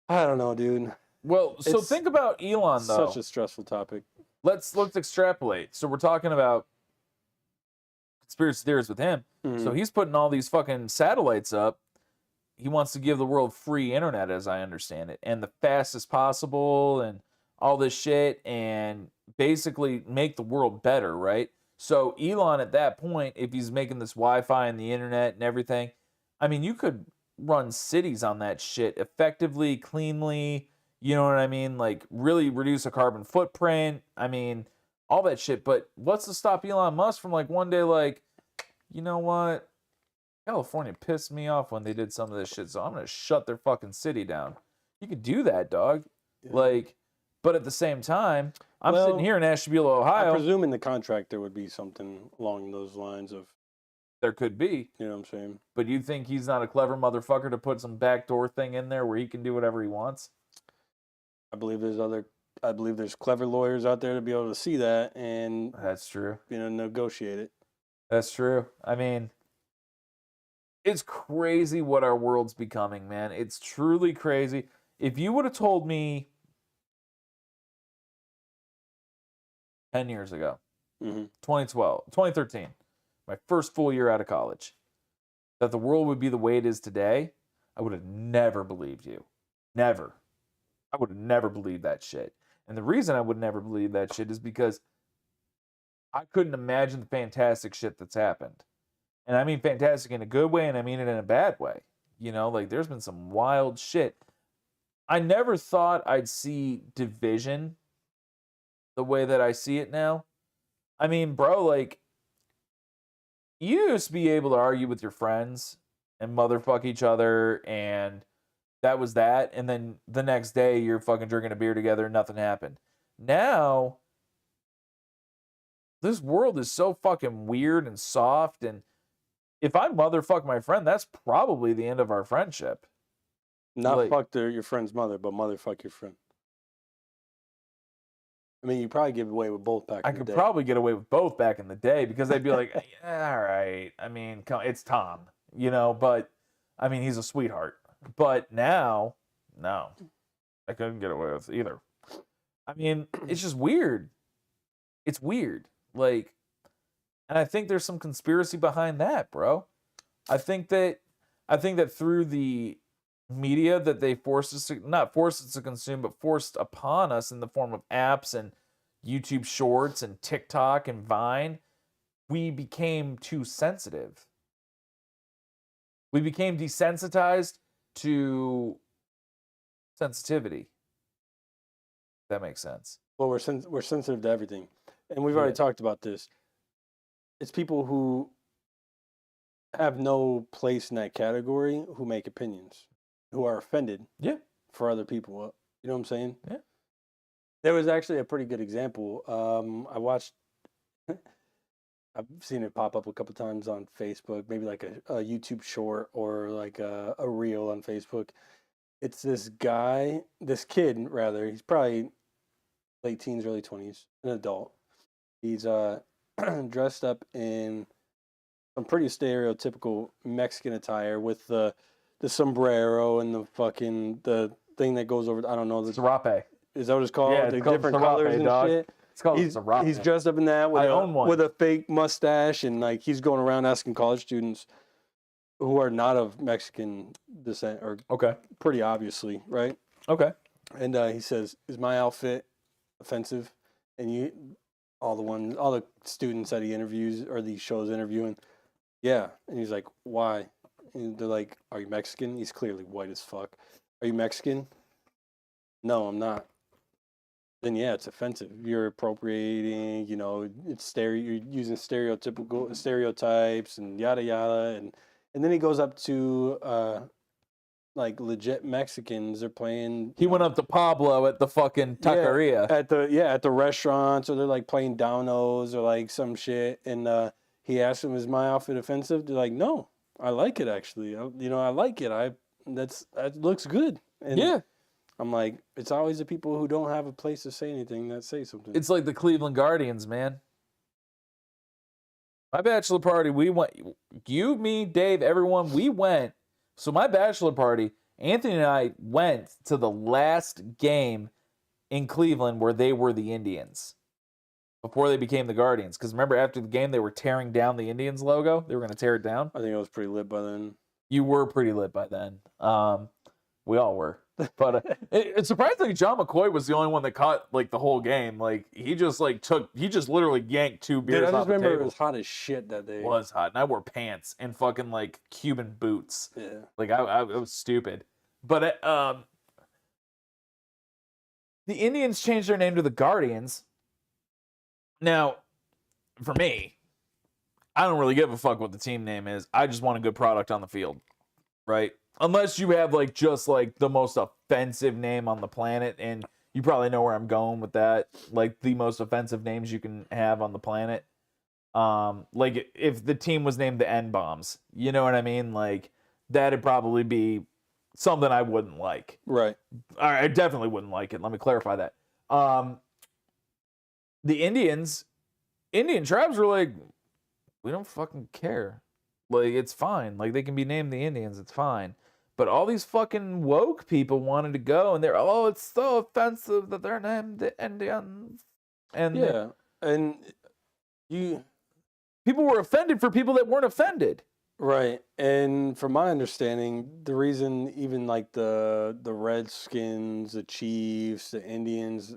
I don't know, dude. well, so It's think about Elon though. Such a stressful topic. Let's extrapolate. So we're talking about conspiracy theories with him. Mhm. So he's putting all these fucking satellites up. He wants to give the world free internet, as I understand it, and the fastest possible, and all this shit, and basically make the world better, right? So Elon, at that point, if he's making this Wi-Fi and the internet and everything, I mean, you could run cities on that shit effectively, cleanly. You know what I mean? Like really reduce a carbon footprint. I mean, all that shit. But what's to stop Elon Musk from like one day, like, you know what? California pissed me off when they did some of this shit, so I'm gonna shut their fucking city down. You could do that, dog. Yeah. Like, But at the same time, I'm Well, sitting here in Ashtabula, I Ohio. presume in the contract there would be something along those lines of, There could be, you know what I'm saying? but you think he's not a clever motherfucker to put some backdoor thing in there where he can do whatever he wants? I believe there's clever lawyers out there to be able to see that and, That's true. negotiate it. That's true. I mean, it's crazy what our world's becoming, man. It's truly crazy. If you would have told me 10 years ago, Mm-hmm. 2013, my first full year out of college, that the world would be the way it is today, I would have never believed you. Never. I would have never believed that shit. And the reason I would never believe that shit is because I couldn't imagine the fantastic shit that's happened. And I mean fantastic in a good way, and I mean it in a bad way. You know, like there's been some wild shit. I never thought I'd see division the way that I see it now. I mean, bro, like, you used to be able to argue with your friends and motherfuck each other, and that was that. And then the next day, you're fucking drinking a beer together and nothing happened. Now, this world is so fucking weird and soft, and if I motherfuck my friend, that's probably the end of our friendship. Not Like- fuck your friend's mother, but motherfuck your friend. I mean, you probably give away with both back I in the could day. probably get away with both back in the day because they'd be like, yeah, all right. I mean, it's Tom, you know, but I mean, he's a sweetheart. But now, no, I couldn't get away with either. I mean, it's just weird. It's weird. Like, and I think there's some conspiracy behind that, bro. I think that through the media that they forced us to, not forced us to consume, but forced upon us in the form of apps and YouTube Shorts and TikTok and Vine, we became too sensitive. We became desensitized to sensitivity. If that makes sense. Well, we're sensitive to everything, and we've already Yeah. talked about this. It's people who have no place in that category who make opinions, who are offended Yeah. for other people. You know what I'm saying? Yeah. There was actually a pretty good example. I watched. I've seen it pop up a couple times on Facebook, maybe like a YouTube short or like a reel on Facebook. It's this kid rather. He's probably late teens, early 20s, an adult. He's dressed up in some pretty stereotypical Mexican attire with the sombrero and the thing that goes over. I don't know. Serape. Is that what it's called? Yeah, it's the called different serape, colors and dog. shit. It's called He's Serape. dressed up in that with I own one. with a fake mustache, and like he's going around asking college students who are not of Mexican descent, or Okay. pretty obviously, right? Okay. And he says, "Is my outfit offensive?" And all the students that he interviews or these shows interviewing, yeah. And he's like, "Why?" And they're like, "Are you Mexican?" He's clearly white as fuck. "Are you Mexican?" "No, I'm not." Then yeah, it's offensive. You're appropriating. You know, you're using stereotypes and yada yada, and then he goes up to like legit Mexicans. They're playing. He went up to Pablo at the fucking taqueria. at the restaurants, or they're like playing dominoes or like some shit. And he asked them, "Is my outfit offensive?" They're like, "No, I like it actually. I like it. That looks good." And Yeah. I'm like, it's always the people who don't have a place to say anything that say something. It's like the Cleveland Guardians, man. My bachelor party, we went, you, me, Dave, everyone, we went. So my bachelor party, Anthony and I went to the last game in Cleveland where they were the Indians before they became the Guardians. Because remember, after the game, they were tearing down the Indians logo. They were going to tear it down. I think it was pretty lit by then. You were pretty lit by then. We all were. But it's surprisingly, John McCoy was the only one that caught like the whole game. Like he just literally yanked two beers Dude, I off just the remember table. it was hot as shit that day. It was hot, and I wore pants and fucking like Cuban boots. Yeah. Like I was stupid. But the Indians changed their name to the Guardians. Now, for me, I don't really give a fuck what the team name is. I just want a good product on the field, right? Unless you have like just like the most offensive name on the planet and You probably know where I'm going with that. Like the most offensive names you can have on the planet. Like if the team was named the N-Bombs, you know what I mean? Like that'd probably be something I wouldn't like. Right. I definitely wouldn't like it. Let me clarify that. The Indian tribes were like, we don't fucking care. Like, it's fine. Like, they can be named the Indians. It's fine. But all these fucking woke people wanted to go, and they're, oh, it's so offensive that they're named the Indians. And Yeah. And people were offended for people that weren't offended. right. And from my understanding, the reason even like the Redskins, the Chiefs, the Indians,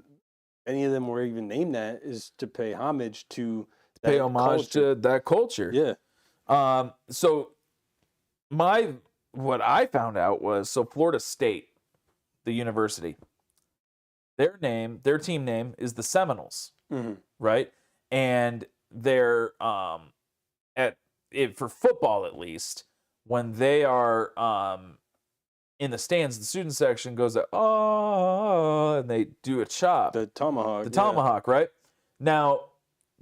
any of them were even named that is to pay homage to Pay that homage culture. to that culture. Yeah. So what I found out was, so Florida State, the university, their team name is the Seminoles, Mm-hmm. right? And they're for football at least, when they are in the stands, the student section goes and they do a chop. The tomahawk. The yeah. tomahawk, right? Now,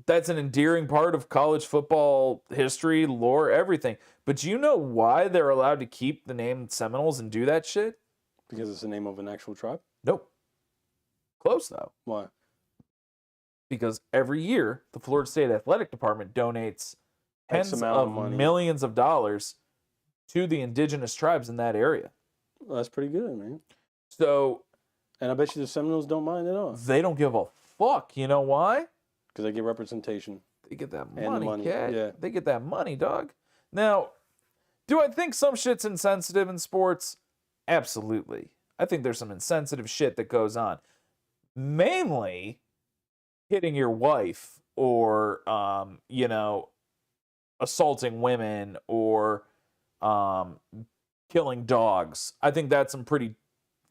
that's an endearing part of college football history, lore, everything. But do you know why they're allowed to keep the name Seminoles and do that shit? Because it's the name of an actual tribe? Nope. Close, though. Why? Because every year, the Florida State Athletic Department donates X tens amount of of money. millions of dollars to the indigenous tribes in that area. Well, that's pretty good, man. So And I bet you the Seminoles don't mind at all. they don't give a fuck. You know why? Because they get representation. They get that And money, money, cat. yeah. They get that money, dog. Now, do I think some shit's insensitive in sports? Absolutely. I think there's some insensitive shit that goes on. Mainly hitting your wife or, assaulting women or killing dogs. I think that's some pretty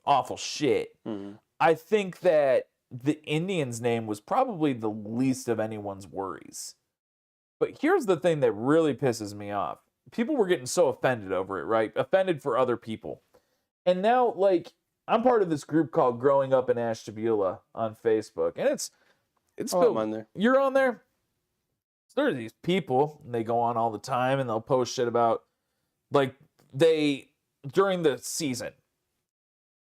awful shit. Mm-hmm. I think that the Indians' name was probably the least of anyone's worries. But here's the thing that really pisses me off. People were getting so offended over it, right? Offended for other people. And now, like, I'm part of this group called Growing Up in Ashtabula on Facebook. And it's Oh, filled. I'm on there. You're on there? So there are these people, and they go on all the time, and they'll post shit about, like, during the season,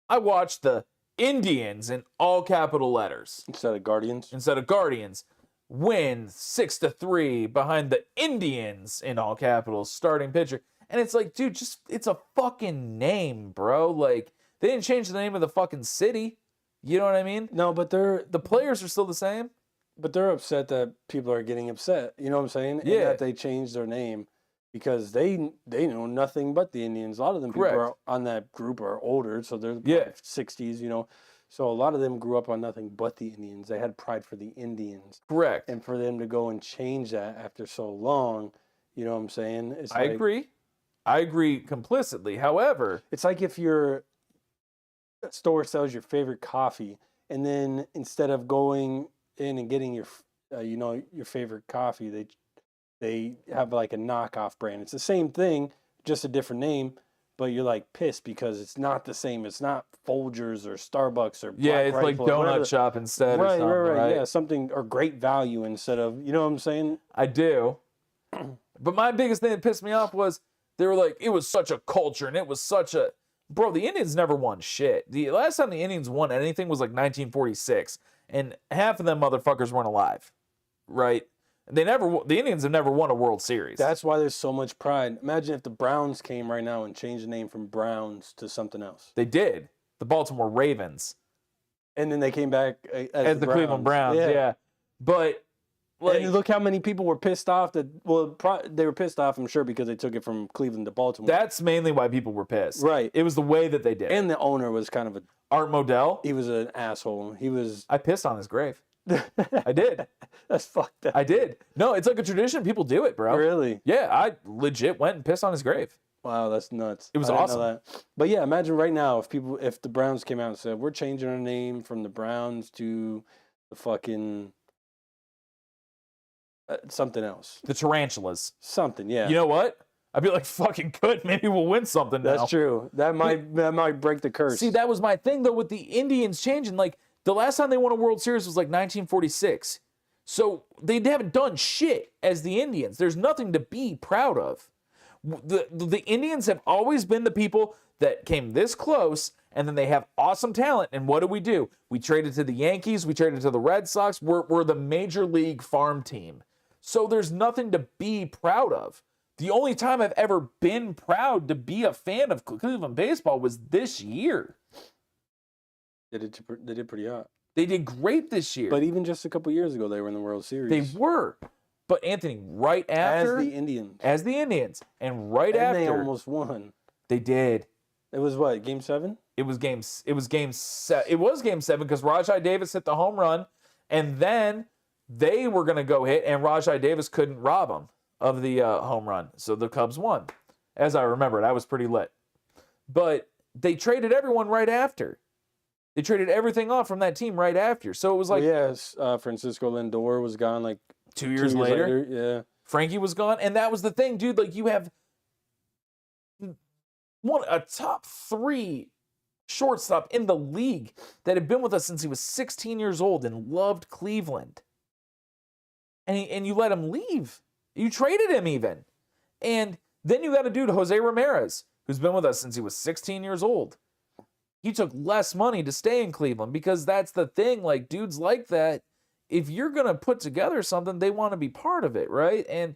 I watched the Indians in all capital letters Instead of Guardians. instead of Guardians win 6-3 behind the Indians in all capitals starting pitcher. And it's like, dude, it's a fucking name, bro. Like, they didn't change the name of the fucking city. You know what I mean? No, but The players are still the same. they're upset that people are getting upset. You know what I'm saying? And Yeah. that they changed their name because they know nothing but the Indians. A lot of them people Correct. are on that group are older, so they're Yeah. 60s, you know. So a lot of them grew up on nothing but the Indians. They had pride for the Indians. Correct. And for them to go and change that after so long, you know what I'm saying? It's I agree. I agree complicitly. However, It's like if your store sells your favorite coffee, and then instead of going in and getting your favorite coffee, they have like a knockoff brand. It's the same thing, just a different name, but you're like pissed because it's not the same. It's not Folgers or Starbucks or yeah, Black it's like Rifle or whatever. Donut Shop instead or Right, something, right, yeah, something or Great Value instead of, you know what I'm saying? I do. But my biggest thing that pissed me off was they were like, it was such a culture and it was such a... Bro, the Indians never won shit. The last time the Indians won anything was like 1946, and half of them motherfuckers weren't alive, right? The Indians have never won a World Series. That's why there's so much pride. Imagine if the Browns came right now and changed the name from Browns to something else. They did. The Baltimore Ravens. And then they came back As the Cleveland Browns, yeah. But, like, and look how many people were pissed off that, they were pissed off, I'm sure, because they took it from Cleveland to Baltimore. that's mainly why people were pissed. Right. It was the way that they did it. And the owner was kind of Art Modell, he was an asshole. He was, I pissed on his grave. I did. that's fucked up. I did. No, it's like a tradition. People do it, bro. Really? Yeah, I legit went and pissed on his grave. Wow, that's nuts. It was I didn't awesome. know that. But yeah, imagine right now if the Browns came out and said, we're changing our name from the Browns to the fucking something else. The Tarantulas. Something, yeah. You know what? I'd be like, fucking good. Maybe we'll win something now. That's true. That might break the curse. See, that was my thing, though, with the Indians changing. Like, The last time they won a World Series was like 1946. So they haven't done shit as the Indians. There's nothing to be proud of. The Indians have always been the people that came this close, and then they have awesome talent. And what do? We traded to the Yankees. We traded to the Red Sox. We're the major league farm team. So there's nothing to be proud of. The only time I've ever been proud to be a fan of Cleveland baseball was this year. They did pretty hot. They did great this year. But even just a couple years ago, they were in the World Series. They were. But Anthony, right after. As the Indians. And right and after. they almost won. They did. It was what, Game 7? It was game 7 because Rajai Davis hit the home run, and then they were going to go hit, and Rajai Davis couldn't rob them of the home run. So the Cubs won. As I remember it, I was pretty lit. But they traded everyone right after. They traded everything off from that team right after. So it was like... yes, Francisco Lindor was gone like 2 years later. Yeah. Frankie was gone. And that was the thing, dude. Like, you have a top 3 shortstop in the league that had been with us since he was 16 years old and loved Cleveland. And you let him leave. You traded him even. And then you got a dude, Jose Ramirez, who's been with us since he was 16 years old. He took less money to stay in Cleveland because that's the thing. Like, dudes like that, if you're going to put together something, they want to be part of it, right? And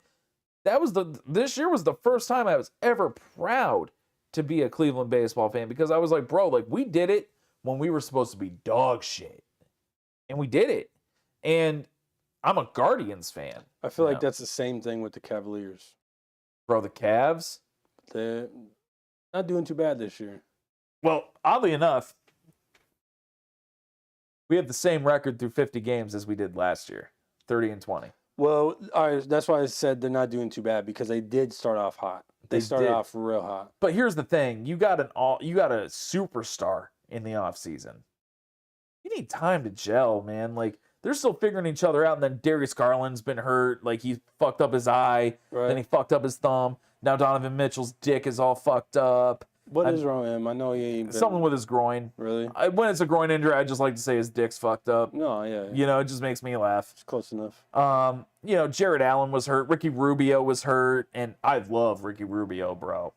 this year was the first time I was ever proud to be a Cleveland baseball fan because I was like, bro, like, we did it when we were supposed to be dog shit. And we did it. And I'm a Guardians fan. I feel like that's the same thing with the Cavaliers. Bro, the Cavs? They're not doing too bad this year. Well, oddly enough, we have the same record through 50 games as we did last year, 30-20. Well, all right, that's why I said they're not doing too bad because they did start off hot. They started off real hot. But here's the thing: you got a superstar in the offseason. You need time to gel, man. Like, they're still figuring each other out. And then Darius Garland's been hurt. Like, he fucked up his eye. Right. Then he fucked up his thumb. Now Donovan Mitchell's dick is all fucked up. What is wrong with him? I know he ain't been... Something with his groin. Really? When it's a groin injury, I just like to say his dick's fucked up. No, yeah. You know, it just makes me laugh. It's close enough. You know, Jared Allen was hurt. Ricky Rubio was hurt. And I love Ricky Rubio, bro.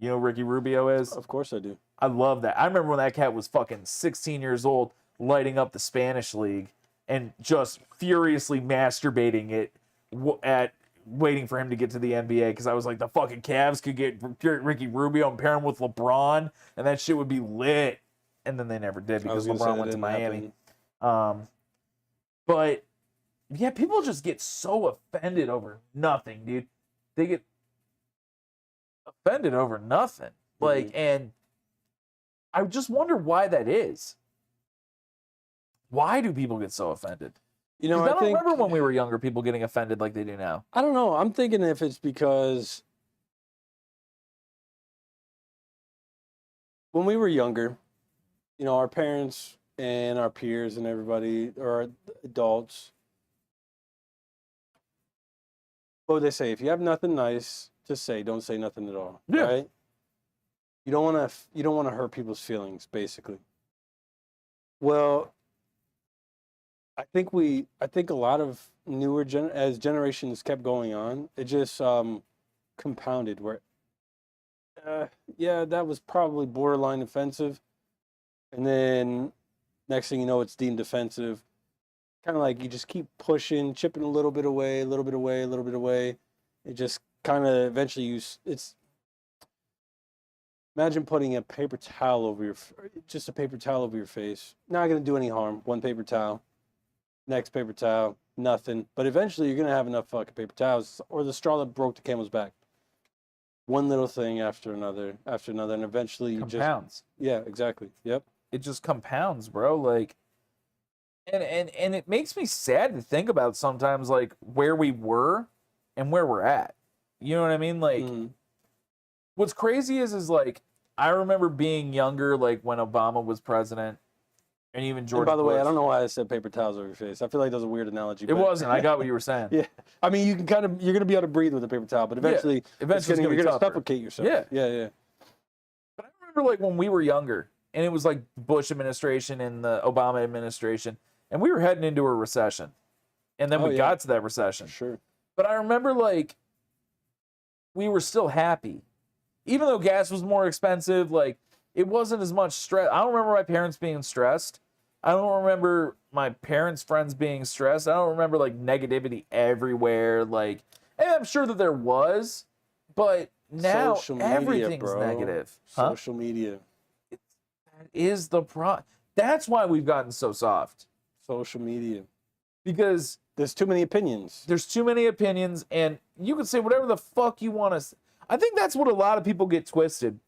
You know who Ricky Rubio is? Of course I do. I love that. I remember when that cat was fucking 16 years old, lighting up the Spanish league and just furiously masturbating it at waiting for him to get to the NBA because I was like, the fucking Cavs could get Ricky Rubio and pair him with LeBron, and that shit would be lit. And then they never did because LeBron went to Miami. But yeah, people just get so offended over nothing, dude. They get offended over nothing. Like, and I just wonder why that is. Why do people get so offended? You know, I don't remember when we were younger, people getting offended like they do now. I don't know. I'm thinking if it's because when we were younger, you know, our parents and our peers and everybody, or adults, what would they say? If you have nothing nice to say, don't say nothing at all. Yeah. Right? You don't want to hurt people's feelings, basically. Well, I think a lot of newer as generations kept going on, it just compounded where yeah, that was probably borderline offensive. And then next thing you know, it's deemed offensive. Kind of like you just keep pushing, chipping a little bit away, a little bit away, a little bit away. It just kind of eventually imagine putting a paper towel over just a paper towel over your face. Not going to do any harm. One paper towel. Next paper towel, nothing. But eventually you're going to have enough fucking paper towels, or the straw that broke the camel's back. One little thing after another, and eventually you compounds. Yeah, exactly. Yep. It just compounds, bro. Like, and it makes me sad to think about sometimes, like, where we were and where we're at. You know what I mean? Like, what's crazy is like, I remember being younger, like when Obama was president. And even George. And by the Bush. way, I don't know why I said paper towels over your face. I feel like that was a weird analogy. It wasn't. I got what you were saying. Yeah. I mean, you're going to be able to breathe with a paper towel, but eventually, you're going to suffocate yourself. Yeah. Yeah. But I remember, like, when we were younger, and it was like Bush administration and the Obama administration, and we were heading into a recession. And then we got to that recession. Sure. But I remember, like, we were still happy. Even though gas was more expensive, like, it wasn't as much stress. I don't remember my parents being stressed. I don't remember my parents' friends being stressed. I don't remember, like, negativity everywhere. Like, and I'm sure that there was, but now Social media, everything's bro. negative. Social media. That is the problem. That's why we've gotten so soft. Social media. Because there's too many opinions. There's too many opinions, and you can say whatever the fuck you want to. I think that's what a lot of people get twisted.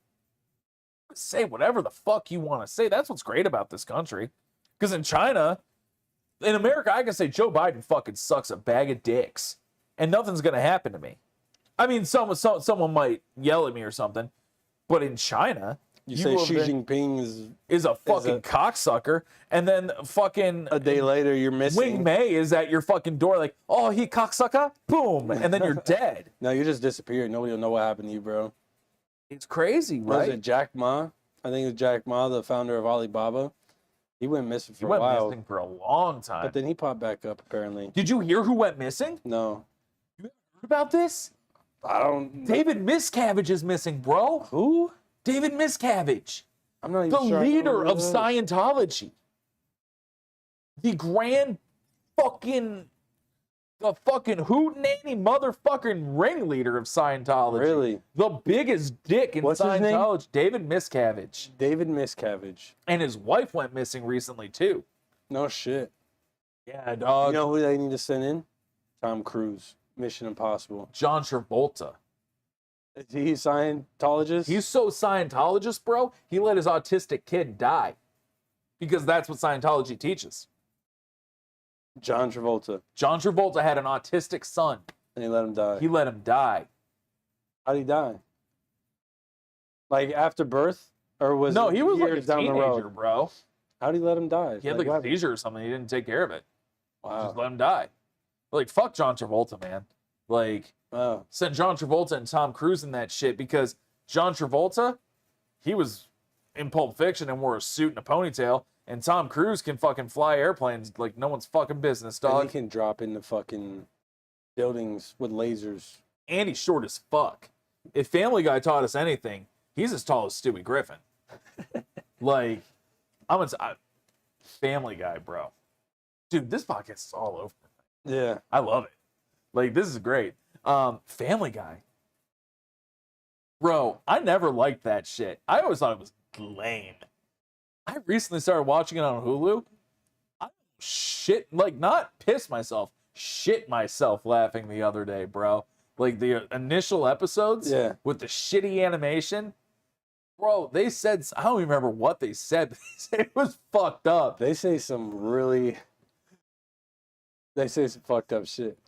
Say whatever the fuck you want to say. That's what's great about this country. Because in China, in America, I can say Joe Biden fucking sucks a bag of dicks, and nothing's gonna happen to me. I mean, someone might yell at me or something, but in China, you say Xi Jinping is a fucking cocksucker, and then fucking a day later you're missing. Wing Mei is at your fucking door like, oh, he cocksucker, boom, and then you're dead. No, you just disappeared. Nobody will know what happened to you, bro. It's crazy, right? Was it Jack Ma? I think it was Jack Ma, the founder of Alibaba. He went missing for a while. He went missing for a long time. But then he popped back up, apparently. Did you hear who went missing? No. You heard about this? I don't. David Miscavige is missing, bro. Who? David Miscavige. I'm not even the sure. The leader of Scientology. The grand fucking... The fucking hootenanny motherfucking ringleader of Scientology. Really? The biggest dick in What's his Scientology. name? David Miscavige. David Miscavige. And his wife went missing recently, too. No shit. Yeah, dog. You know who they need to send in? Tom Cruise. Mission Impossible. John Travolta. Is he a Scientologist? He's so Scientologist, bro. He let his autistic kid die. Because that's what Scientology teaches. John Travolta. John Travolta had an autistic son. And he let him die. He let him die. How'd he die? Like after birth? Or was no, it he was like a years down the teenager, road? bro. How'd he let him die? He had like a seizure or something. He didn't take care of it. Wow. Just let him die. Like, fuck John Travolta, man. Like, wow. Sent John Travolta and Tom Cruise in that shit because John Travolta, he was in Pulp Fiction and wore a suit and a ponytail. And Tom Cruise can fucking fly airplanes like no one's fucking business, dog. And he can drop into fucking buildings with lasers. And he's short as fuck. If Family Guy taught us anything, he's as tall as Stewie Griffin. Like, Family Guy, bro. Dude, this podcast is all over. Yeah. I love it. Like, this is great. Family Guy. Bro, I never liked that shit. I always thought it was lame. I recently started watching it on Hulu. I not piss myself, shit myself laughing the other day, bro. Like the initial episodes with the shitty animation. Bro, they said, I don't even remember what they said, but they said it was fucked up. They say some fucked up shit.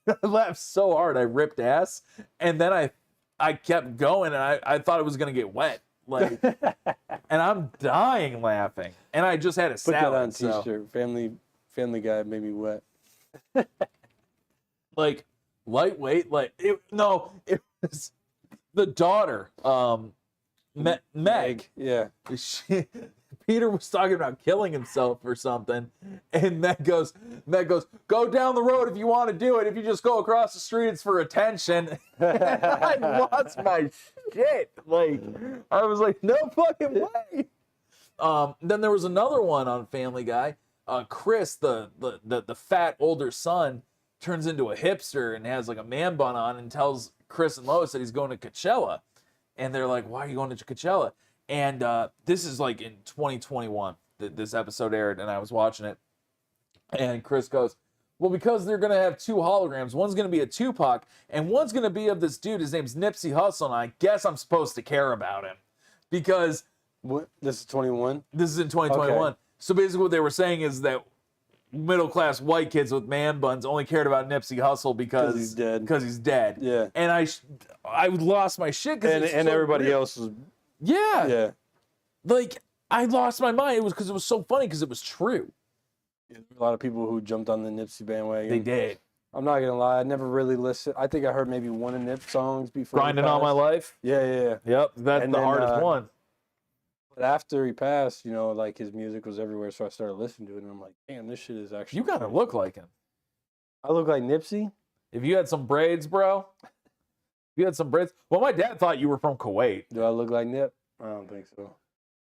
I laughed so hard, I ripped ass. And then I kept going and I thought it was going to get wet. Like, and I'm dying laughing. And I just had a salad. Put that on t-shirt. Family Guy made me wet. Like, lightweight. Like, it was the daughter, Meg. Yeah. Peter was talking about killing himself or something, and Meg goes, go down the road if you want to do it. If you just go across the street, it's for attention. I lost my shit. Like, I was like, no fucking way. Then there was another one on Family Guy. Chris, the fat older son, turns into a hipster and has like a man bun on and tells Chris and Lois that he's going to Coachella. And they're like, why are you going to Coachella? And this is like in 2021 that this episode aired, and I was watching it. And Chris goes, well, because they're going to have two holograms. One's going to be a Tupac, and one's going to be of this dude. His name's Nipsey Hussle, and I guess I'm supposed to care about him. Because... What? This is 21? This is in 2021. Okay. So basically what they were saying is that middle-class white kids with man buns only cared about Nipsey Hussle because he's dead. Because he's dead. Yeah. And I lost my shit. And so everybody weird. Else was... Yeah. Yeah. Like, I lost my mind. It was because it was so funny because it was true. Yeah, a lot of people who jumped on the Nipsey bandwagon. They did. I'm not going to lie. I never really listened. I think I heard maybe one of Nip songs before. Grinding All My Life? Yeah. Yep. That's the hardest one. But after he passed, you know, like his music was everywhere, so I started listening to it, and I'm like, damn, this shit is actually. You kind of look like him. I look like Nipsey. If you had some braids, bro. If you had some braids. Well, my dad thought you were from Kuwait. Do I look like Nip? I don't think so.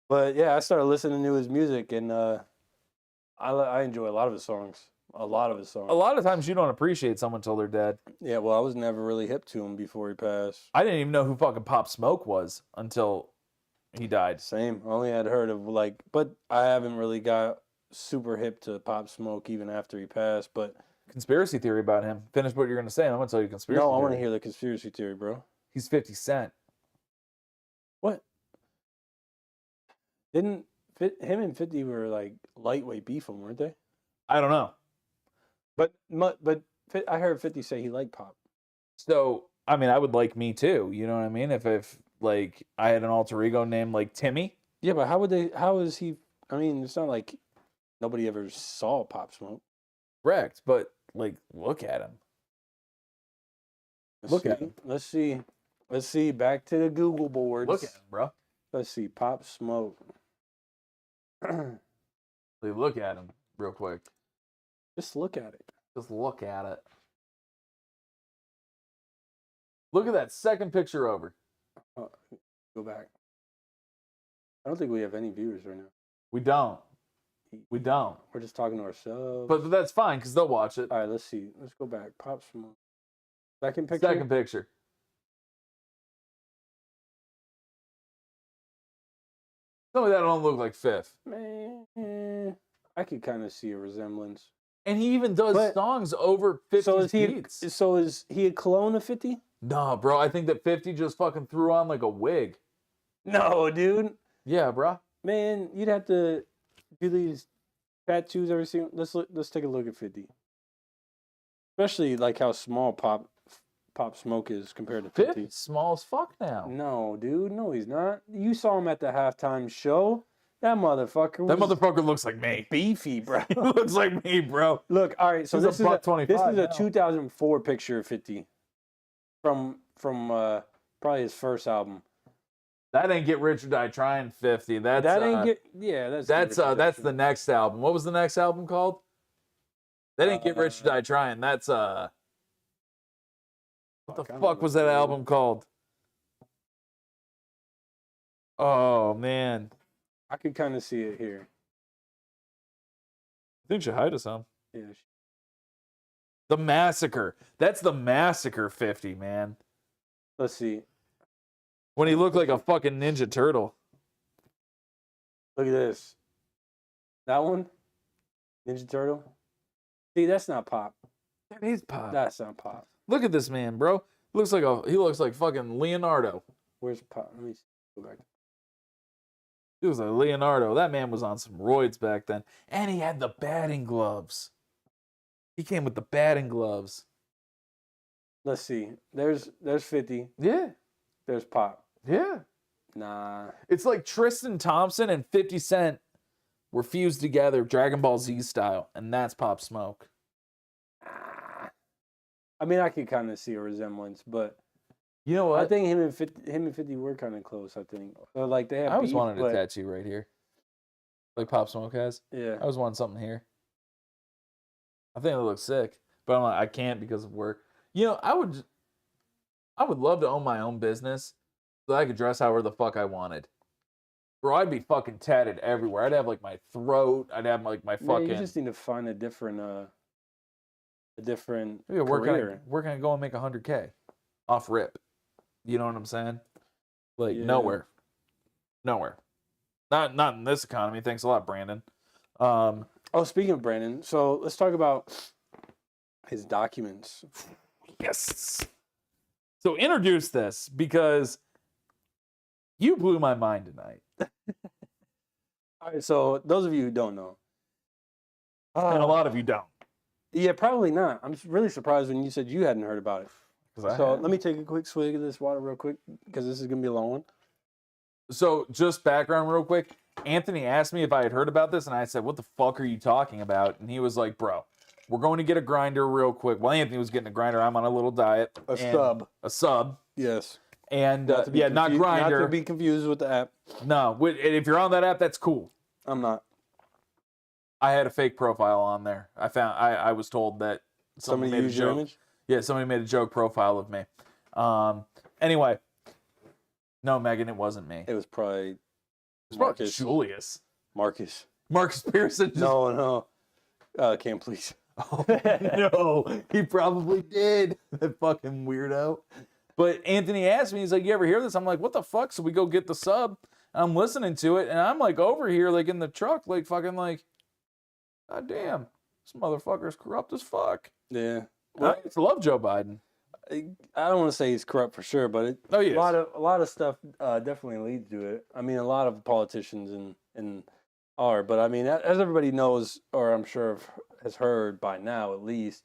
But yeah, I started listening to his music, and I enjoy a lot of his songs. A lot of his songs. A lot of times you don't appreciate someone until they're dead. Yeah, well, I was never really hip to him before he passed. I didn't even know who fucking Pop Smoke was until he died. Same. I only had heard of like, but I haven't really got super hip to Pop Smoke even after he passed. But Conspiracy theory about him. Finish what you're going to say, and I'm going to tell you a conspiracy no, I want to theory. hear the conspiracy theory, bro. He's 50 Cent. What? Didn't him and 50 were like lightweight beefing, weren't they? I don't know. But I heard 50 say he liked Pop. So, I mean, I would like me too. You know what I mean? If like I had an alter ego named like Timmy. Yeah, but how is he? I mean, it's not like nobody ever saw Pop Smoke. Correct. But like, look at him. Look at him. Let's see. Let's see. Back to the Google boards. Look at him, bro. Let's see. Pop Smoke. Look at him real quick. Just look at it. Just look at it. Look at that second picture over. Go back. I don't think we have any viewers right now. We don't. We don't. We're just talking to ourselves. But that's fine because they'll watch it. All right, let's see. Let's go back. Pop Smoke. Second picture. Second picture. Tell me that don't look like Fifth. Man, I could kind of see a resemblance. And he even does songs over 50 beats. So is he a clone of 50? No, bro. I think that 50 just fucking threw on like a wig. No, dude. Yeah, bro. Man, you'd have to do these tattoos every single. Let's take a look at 50. Especially like how small Pop Smoke is compared to 50. 50's small as fuck now. No, dude. No, he's not. You saw him at the halftime show. That motherfucker. That motherfucker looks like me. Beefy, bro. He looks like me, bro. Look, all right. So He's this is a 2004 picture of 50 from probably his first album. That ain't Get Rich or Die Trying 50. That's the next album. What was the next album called? That ain't Get Rich or Die Trying. That's what the fuck was that album called? Oh man. I could kind of see it here. I think Shahida some. Yeah. The Massacre. That's the Massacre 50, man. Let's see. When he looked like a fucking Ninja Turtle. Look at this. That one? Ninja Turtle? See, that's not Pop. That is Pop. That's not Pop. Look at this man, bro. He looks like fucking Leonardo. Where's Pop? Let me see. Go back. He was like Leonardo. That man was on some roids back then. And he had the batting gloves. He came with the batting gloves. Let's see. There's 50. Yeah. There's Pop. Yeah. Nah. It's like Tristan Thompson and 50 Cent were fused together Dragon Ball Z style. And that's Pop Smoke. I mean, I could kind of see a resemblance, but you know what? I think him and 50 were kind of close, I think. Or like they have I was beef, wanting a tattoo right here. Like Pop Smoke has. Yeah. I was wanting something here. I think it looks sick. But I'm like, I can't because of work. You know, I would love to own my own business so I could dress however the fuck I wanted. Bro, I'd be fucking tatted everywhere. I'd have like my throat. I'd have like my fucking. Man, you just need to find a different Yeah, where can I go and make 100K off rip? You know what I'm saying? Like nowhere. Not in this economy. Thanks a lot, Brandon. Oh, speaking of Brandon, so let's talk about his documents. Yes. So introduce this because you blew my mind tonight. All right, so those of you who don't know, and a lot of you don't. Yeah, probably not. I'm really surprised when you said you hadn't heard about it. So let me take a quick swig of this water real quick because this is going to be a long one. So just background real quick. Anthony asked me if I had heard about this, and I said, what the fuck are you talking about? And he was like, bro, we're going to get a grinder real quick. Well, Anthony was getting a grinder. I'm on a little diet. A sub. A sub. Yes. And Not to be not confused- Grindr. Not to be confused with the app. No, and if you're on that app, that's cool. I'm not. I had a fake profile on there. I was told that Somebody made used a your joke. image? Yeah, somebody made a joke profile of me. Anyway, no, Megan, it wasn't me. It was probably It's probably Marcus. Julius. Marcus. Marcus Pearson. Just, No. Cam, please. Oh, no, he probably did. That fucking weirdo. But Anthony asked me, he's like, you ever hear this? I'm like, what the fuck? So we go get the sub. I'm listening to it, and I'm like over here, like in the truck, like fucking like, God damn, this motherfucker's corrupt as fuck. Yeah. I used to love Joe Biden. I don't want to say he's corrupt for sure, but Oh, he is. a lot of stuff definitely leads to it. I mean, a lot of politicians are, but I mean, as everybody knows, or I'm sure has heard by now at least,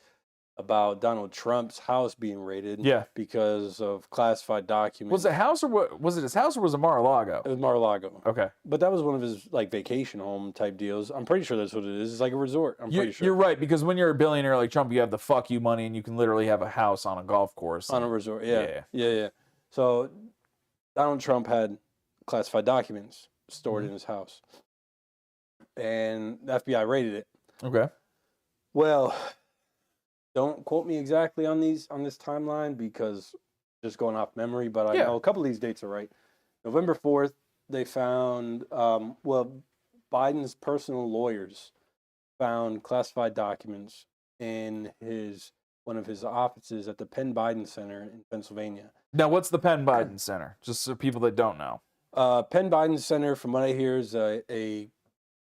about Donald Trump's house being raided. Yeah. Because of classified documents. Was it house or what? Was it his house or was it Mar-a-Lago? It was Mar-a-Lago. Okay. But that was one of his like vacation home type deals. I'm pretty sure that's what it is. It's like a resort. I'm pretty sure. You're right, because when you're a billionaire like Trump, you have the fuck you money and you can literally have a house on a golf course. On a resort. Yeah. So Donald Trump had classified documents stored in his house. And the FBI raided it. Okay. Well, don't quote me exactly on this timeline because just going off memory, but I know a couple of these dates are right. November 4th, they found Biden's personal lawyers found classified documents in one of his offices at the Penn Biden Center in Pennsylvania. Now, what's the Penn Biden Center? Just so people that don't know. Penn Biden Center, from what I hear, is a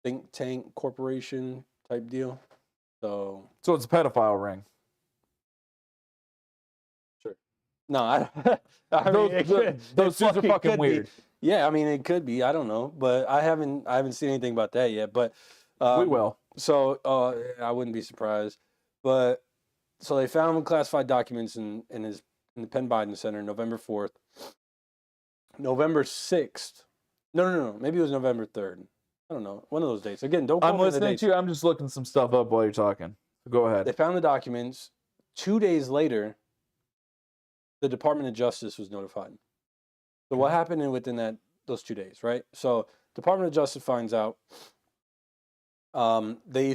think tank corporation type deal. So it's a pedophile ring. no, I mean, those dudes are fucking could weird. Be. Yeah, I mean, it could be. I don't know, but I haven't seen anything about that yet. But We will. So I wouldn't be surprised. But so they found classified documents in the Penn Biden Center, November 4th, November 6th. No. Maybe it was November 3rd. I don't know. One of those dates. Again, don't. Quote I'm me on the listening dates. to you. I'm just looking some stuff up while you're talking. Go ahead. They found the documents. 2 days later, the Department of Justice was notified. So what happened within those 2 days, right? So Department of Justice finds out. They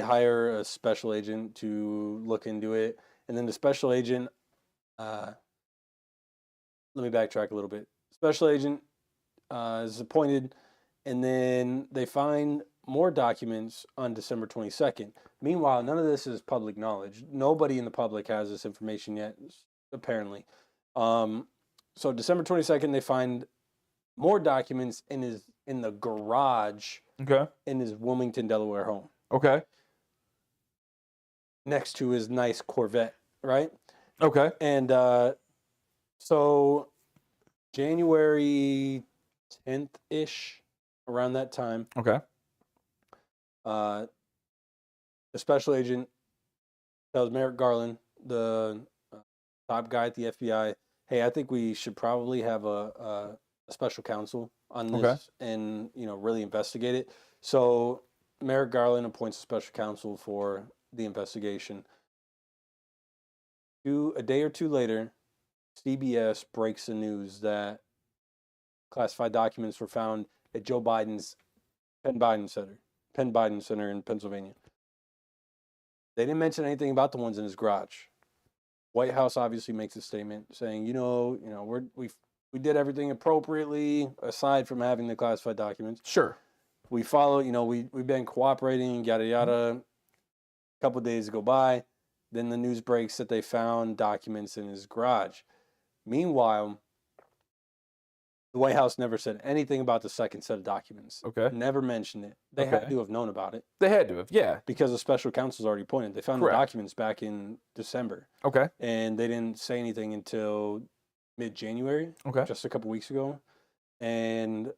hire a special agent to look into it, and then the special agent. Let me backtrack a little bit. Special agent is appointed, and then they find more documents on December 22nd. Meanwhile, none of this is public knowledge. Nobody in the public has this information yet, apparently. So December 22nd, they find more documents in the garage in his Wilmington, Delaware home. Okay. Next to his nice Corvette, right? Okay. And so January 10th-ish, around that time, Okay. the special agent tells Merrick Garland, the top guy at the FBI, hey, I think we should probably have a special counsel on this and, really investigate it. So Merrick Garland appoints a special counsel for the investigation. A day or two later, CBS breaks the news that classified documents were found at Joe Biden's Penn Biden Center in Pennsylvania. They didn't mention anything about the ones in his garage. White House obviously makes a statement saying, we did everything appropriately aside from having the classified documents. Sure. We follow, we've been cooperating, yada yada. A couple of days go by, then the news breaks that they found documents in his garage. Meanwhile, the White House never said anything about the second set of documents. Okay. Never mentioned it. They had to have known about it. They had to have, yeah. Because the special counsel's already appointed. They found the documents back in December. Okay. And they didn't say anything until mid-January. Okay. Just a couple weeks ago. And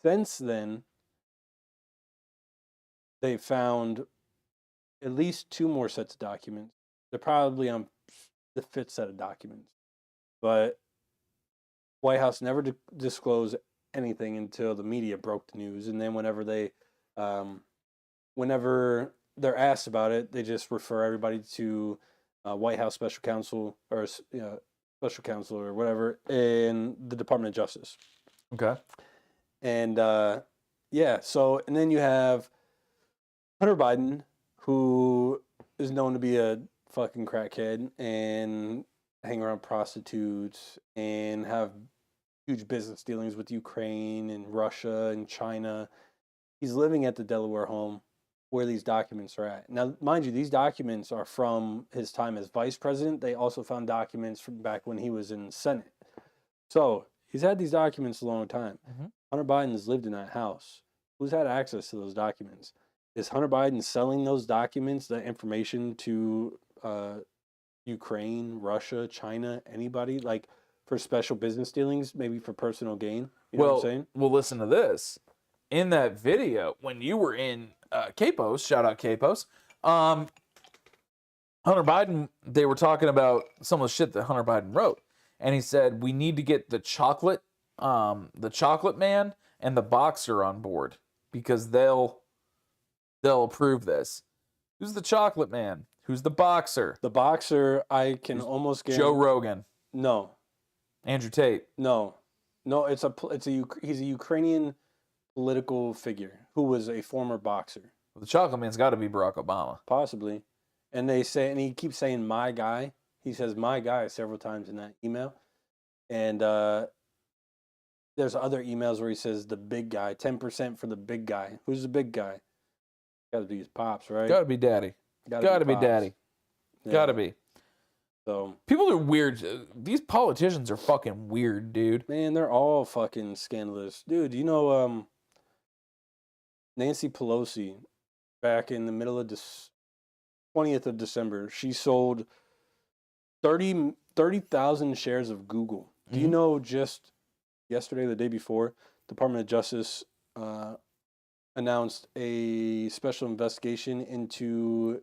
since then, they found at least 2 more sets of documents. They're probably on the 5th set of documents. But White House never disclosed anything until the media broke the news, and then whenever they're asked about it, they just refer everybody to White House special counsel or special counsel or whatever in the Department of Justice. Okay. And yeah, so and then you have Hunter Biden, who is known to be a fucking crackhead and hang around prostitutes and have huge business dealings with Ukraine and Russia and China. He's living at the Delaware home where these documents are at. Now, mind you, these documents are from his time as vice president. They also found documents from back when he was in the Senate. So he's had these documents a long time. Hunter Biden has lived in that house. Who's had access to those documents? Is Hunter Biden selling those documents, the information to Ukraine, Russia, China, anybody, like for special business dealings, maybe for personal gain? You know what I'm saying? Well, listen to this. In that video, when you were in Capos, shout out Capos, Hunter Biden, they were talking about some of the shit that Hunter Biden wrote. And he said, we need to get the chocolate man and the boxer on board because they'll approve this. Who's the chocolate man? Who's the boxer? The boxer, I can almost guarantee. Joe Rogan. No. Andrew Tate. No. He's a Ukrainian political figure who was a former boxer. The chocolate man's got to be Barack Obama. Possibly. And he keeps saying my guy. He says my guy several times in that email. And there's other emails where he says the big guy, 10% for the big guy. Who's the big guy? Got to be his pops, right? Got to be daddy. Got to be pops. daddy. Yeah. Got to be. So people are weird. These politicians are fucking weird, dude. Man, they're all fucking scandalous. Dude, you know Nancy Pelosi, back in the middle of 20th of December, she sold 30,000 shares of Google. Do you know just yesterday, the day before, Department of Justice announced a special investigation into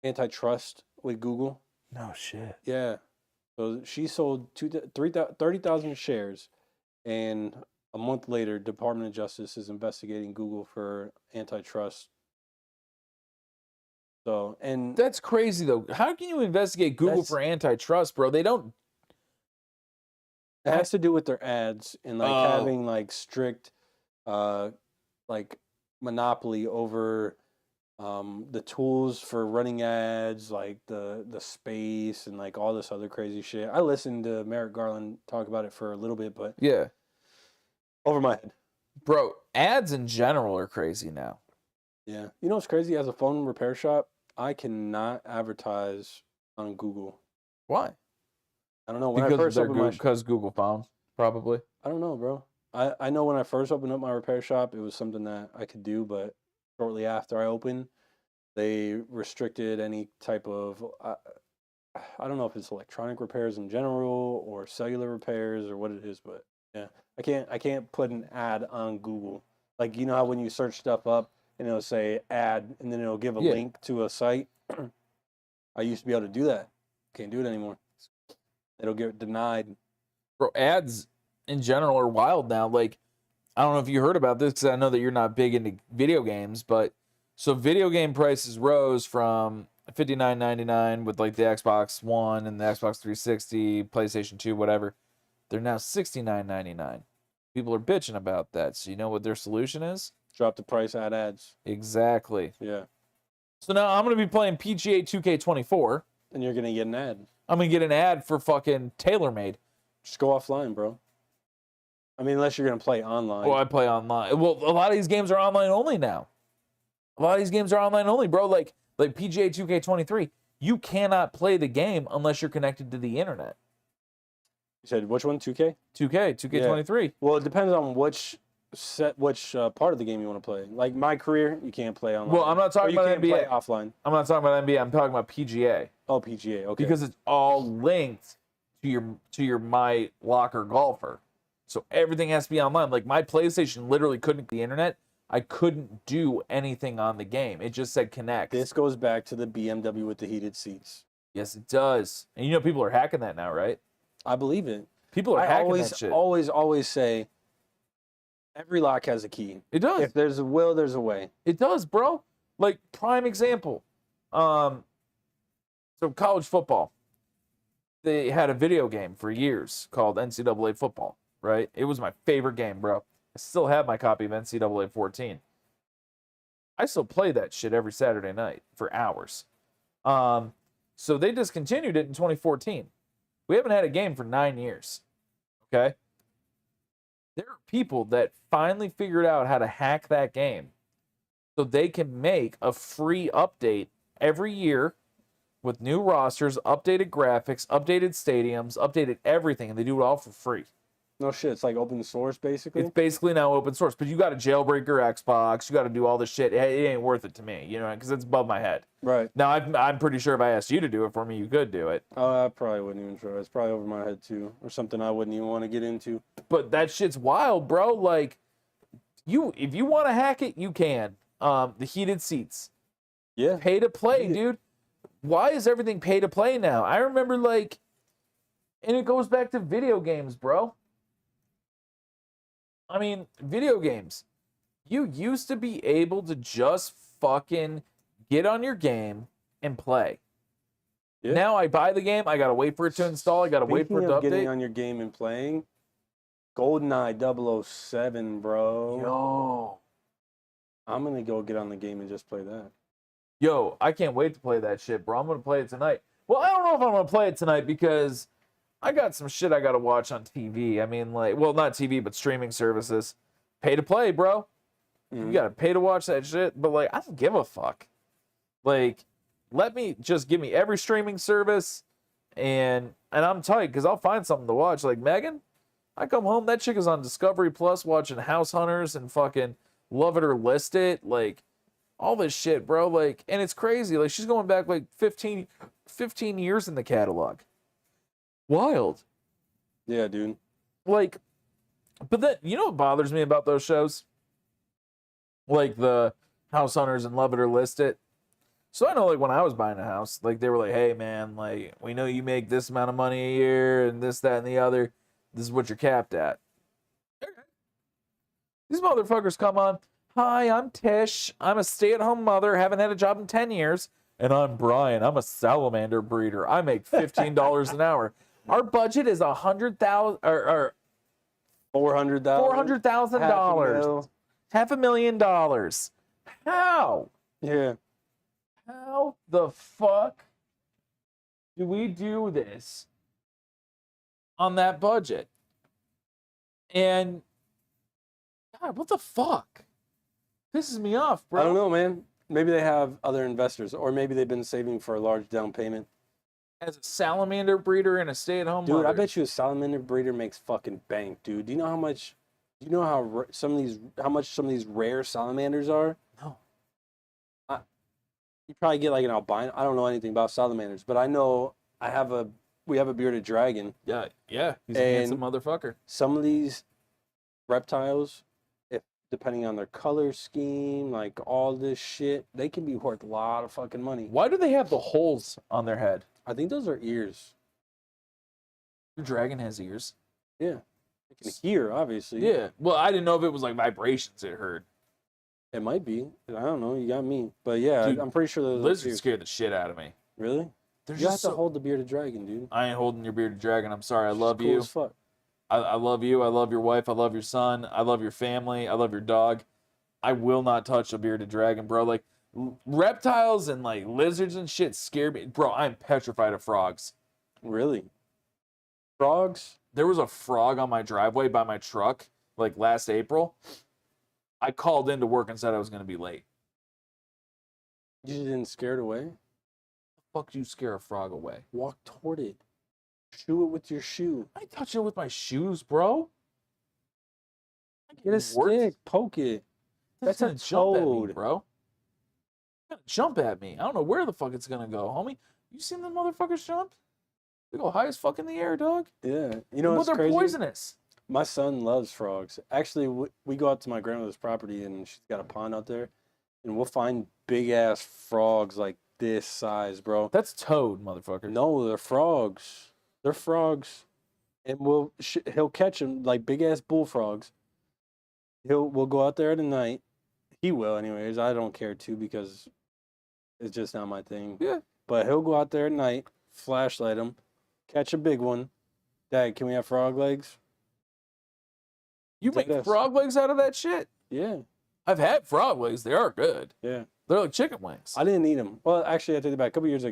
antitrust with Google? No shit. Yeah. So she sold 30,000 shares, and a month later, Department of Justice is investigating Google for antitrust. So, and that's crazy though. How can you investigate Google for antitrust, bro? They don't. It has to do with their ads and like having like strict, like monopoly over the tools for running ads, like the space and like all this other crazy shit. I listened to Merrick Garland talk about it for a little bit, but yeah, over my head. Bro, ads in general are crazy now. Yeah. You know what's crazy? As a phone repair shop, I cannot advertise on Google. Why? I don't know. When Because Google found, probably. I don't know, bro. I know when I first opened up my repair shop, it was something that I could do, but shortly after I opened, they restricted any type of, I don't know if it's electronic repairs in general or cellular repairs or what it is, but yeah, I can't put an ad on Google. Like, you know how when you search stuff up and it'll say ad and then it'll give a link to a site? I used to be able to do that. Can't do it anymore. It'll get denied. Bro, ads in general are wild now. Like, I don't know if you heard about this because I know that you're not big into video games, but so video game prices rose from $59.99 with like the Xbox One and the Xbox 360, PlayStation 2, whatever. They're now $69.99. People are bitching about that. So you know what their solution is? Drop the price, add ads. Exactly. Yeah. So now I'm going to be playing PGA 2K24. And you're going to get an ad. I'm going to get an ad for fucking TaylorMade. Just go offline, bro. I mean, unless you're going to play online. Well, I play online. Well, a lot of these games are online only now. A lot of these games are online only, bro. Like PGA 2K23, you cannot play the game unless you're connected to the internet. You said which one? 2K? 2K23. Yeah. Well, it depends on which part of the game you want to play. Like my career, you can't play online. Well, I'm not talking about NBA. Play offline. I'm not talking about NBA. I'm talking about PGA. Oh, PGA. Okay. Because it's all linked to your My Locker Golfer. So everything has to be online. Like my PlayStation literally couldn't connect the internet. I couldn't do anything on the game. It just said connect. This goes back to the BMW with the heated seats. Yes, it does. And you know people are hacking that now, right? I believe it. People are hacking that shit. I always say every lock has a key. It does. If there's a will, there's a way. It does, bro. Like prime example. So college football. they had a video game for years called NCAA football, right? It was my favorite game, bro. I still have my copy of NCAA 14. I still play that shit every Saturday night for hours. So they discontinued it in 2014. We haven't had a game for 9 years. Okay? There are people that finally figured out how to hack that game so they can make a free update every year with new rosters, updated graphics, updated stadiums, updated everything, and they do it all for free. No shit. It's like open source, basically. It's basically now open source, but you got to jailbreak your Xbox. You got to do all this shit. It ain't worth it to me, you know, because it's above my head. Right. Now, I'm pretty sure if I asked you to do it for me, you could do it. Oh, I probably wouldn't even try. It's probably over my head too, or something I wouldn't even want to get into. But that shit's wild, bro. Like, if you want to hack it, you can. The heated seats, Yeah. pay to play, dude. Why is everything pay to play now? I remember, like, and it goes back to video games, bro. I mean, video games. You used to be able to just fucking get on your game and play. Yeah. Now I buy the game, I gotta wait for it to install, I gotta wait for it Speaking to of getting update. on your game and playing, GoldenEye 007, bro. Yo. I'm gonna go get on the game and just play that. Yo, I can't wait to play that shit, bro. I'm gonna play it tonight. Well, I don't know if I'm gonna play it tonight because I got some shit I gotta watch on TV. I mean, like, well, not TV, but streaming services. Pay to play, bro. You gotta pay to watch that shit. But like, I don't give a fuck. Like, give me every streaming service, and I'm tight because I'll find something to watch. Like Megan, I come home, that chick is on Discovery Plus watching House Hunters and fucking Love It or List It, like all this shit, bro. Like, and it's crazy. Like, she's going back like 15 years in the catalog. Wild. Yeah, dude. Like, but then, you know what bothers me about those shows? Like the House Hunters and Love It or List It. So I know, like, when I was buying a house, like, they were like, hey, man, like, we know you make this amount of money a year and this, that, and the other. This is what you're capped at. Okay. These motherfuckers come on. Hi, I'm Tish. I'm a stay-at-home mother. Haven't had a job in 10 years. And I'm Brian. I'm a salamander breeder. I make $15 an hour. Our budget is $100,000 or $400,000. $400,000. $500,000. How? Yeah. How the fuck do we do this on that budget? And God, what the fuck? Pisses me off, bro. I don't know, man. Maybe they have other investors, or maybe they've been saving for a large down payment. As a salamander breeder and a stay-at-home Dude, mother. I bet you a salamander breeder makes fucking bank, dude. Do you know how much? Do you know how some of these rare salamanders are? No. You probably get like an albino. I don't know anything about salamanders, but I know we have a bearded dragon. Yeah. He's a And- handsome motherfucker. Some of these reptiles, if depending on their color scheme, like all this shit, they can be worth a lot of fucking money. Why do they have the holes on their head? I think those are ears. Your dragon has ears. Yeah. They can hear, obviously. Yeah. Well, I didn't know if it was like vibrations it heard. It might be. I don't know. You got me. But yeah, Dude, I'm pretty sure those are Lizards ears. scare the shit out of me. Really? They're You have just to so... hold the bearded dragon, dude. I ain't holding your bearded dragon. I'm sorry. I She's love cool you. as fuck. I love you. I love your wife. I love your son. I love your family. I love your dog. I will not touch a bearded dragon, bro. Like, reptiles and like lizards and shit scare me. Bro, I'm petrified of frogs. Really? Frogs? There was a frog on my driveway by my truck like last April. I called into work and said I was going to be late. You just didn't scare it away? The fuck do you scare a frog away? Walk toward it. Shoo it with your shoe. I ain't touching it with my shoes, bro. Get a stick. Poke it. That's a gonna jump at me, toad. bro. It's gonna jump at me. I don't know where the fuck it's gonna go, homie. You seen the motherfuckers jump? They go high as fuck in the air, dog. Yeah. You know But what's they're crazy? poisonous. My son loves frogs. Actually, we go out to my grandmother's property, and she's got a pond out there, and we'll find big-ass frogs like this size, bro. That's toad, motherfucker. No, they're frogs. They're frogs. And he'll catch them, like big-ass bullfrogs. We'll go out there at night. He will, anyways. I don't care, too, because it's just not my thing. Yeah. But he'll go out there at night, flashlight them, catch a big one. Dad, can we have frog legs? You make Yes. frog legs out of that shit? Yeah, I've had frog legs. They are good. yeah. They're like chicken wings. I didn't eat them. Well, actually, I take it back. A couple years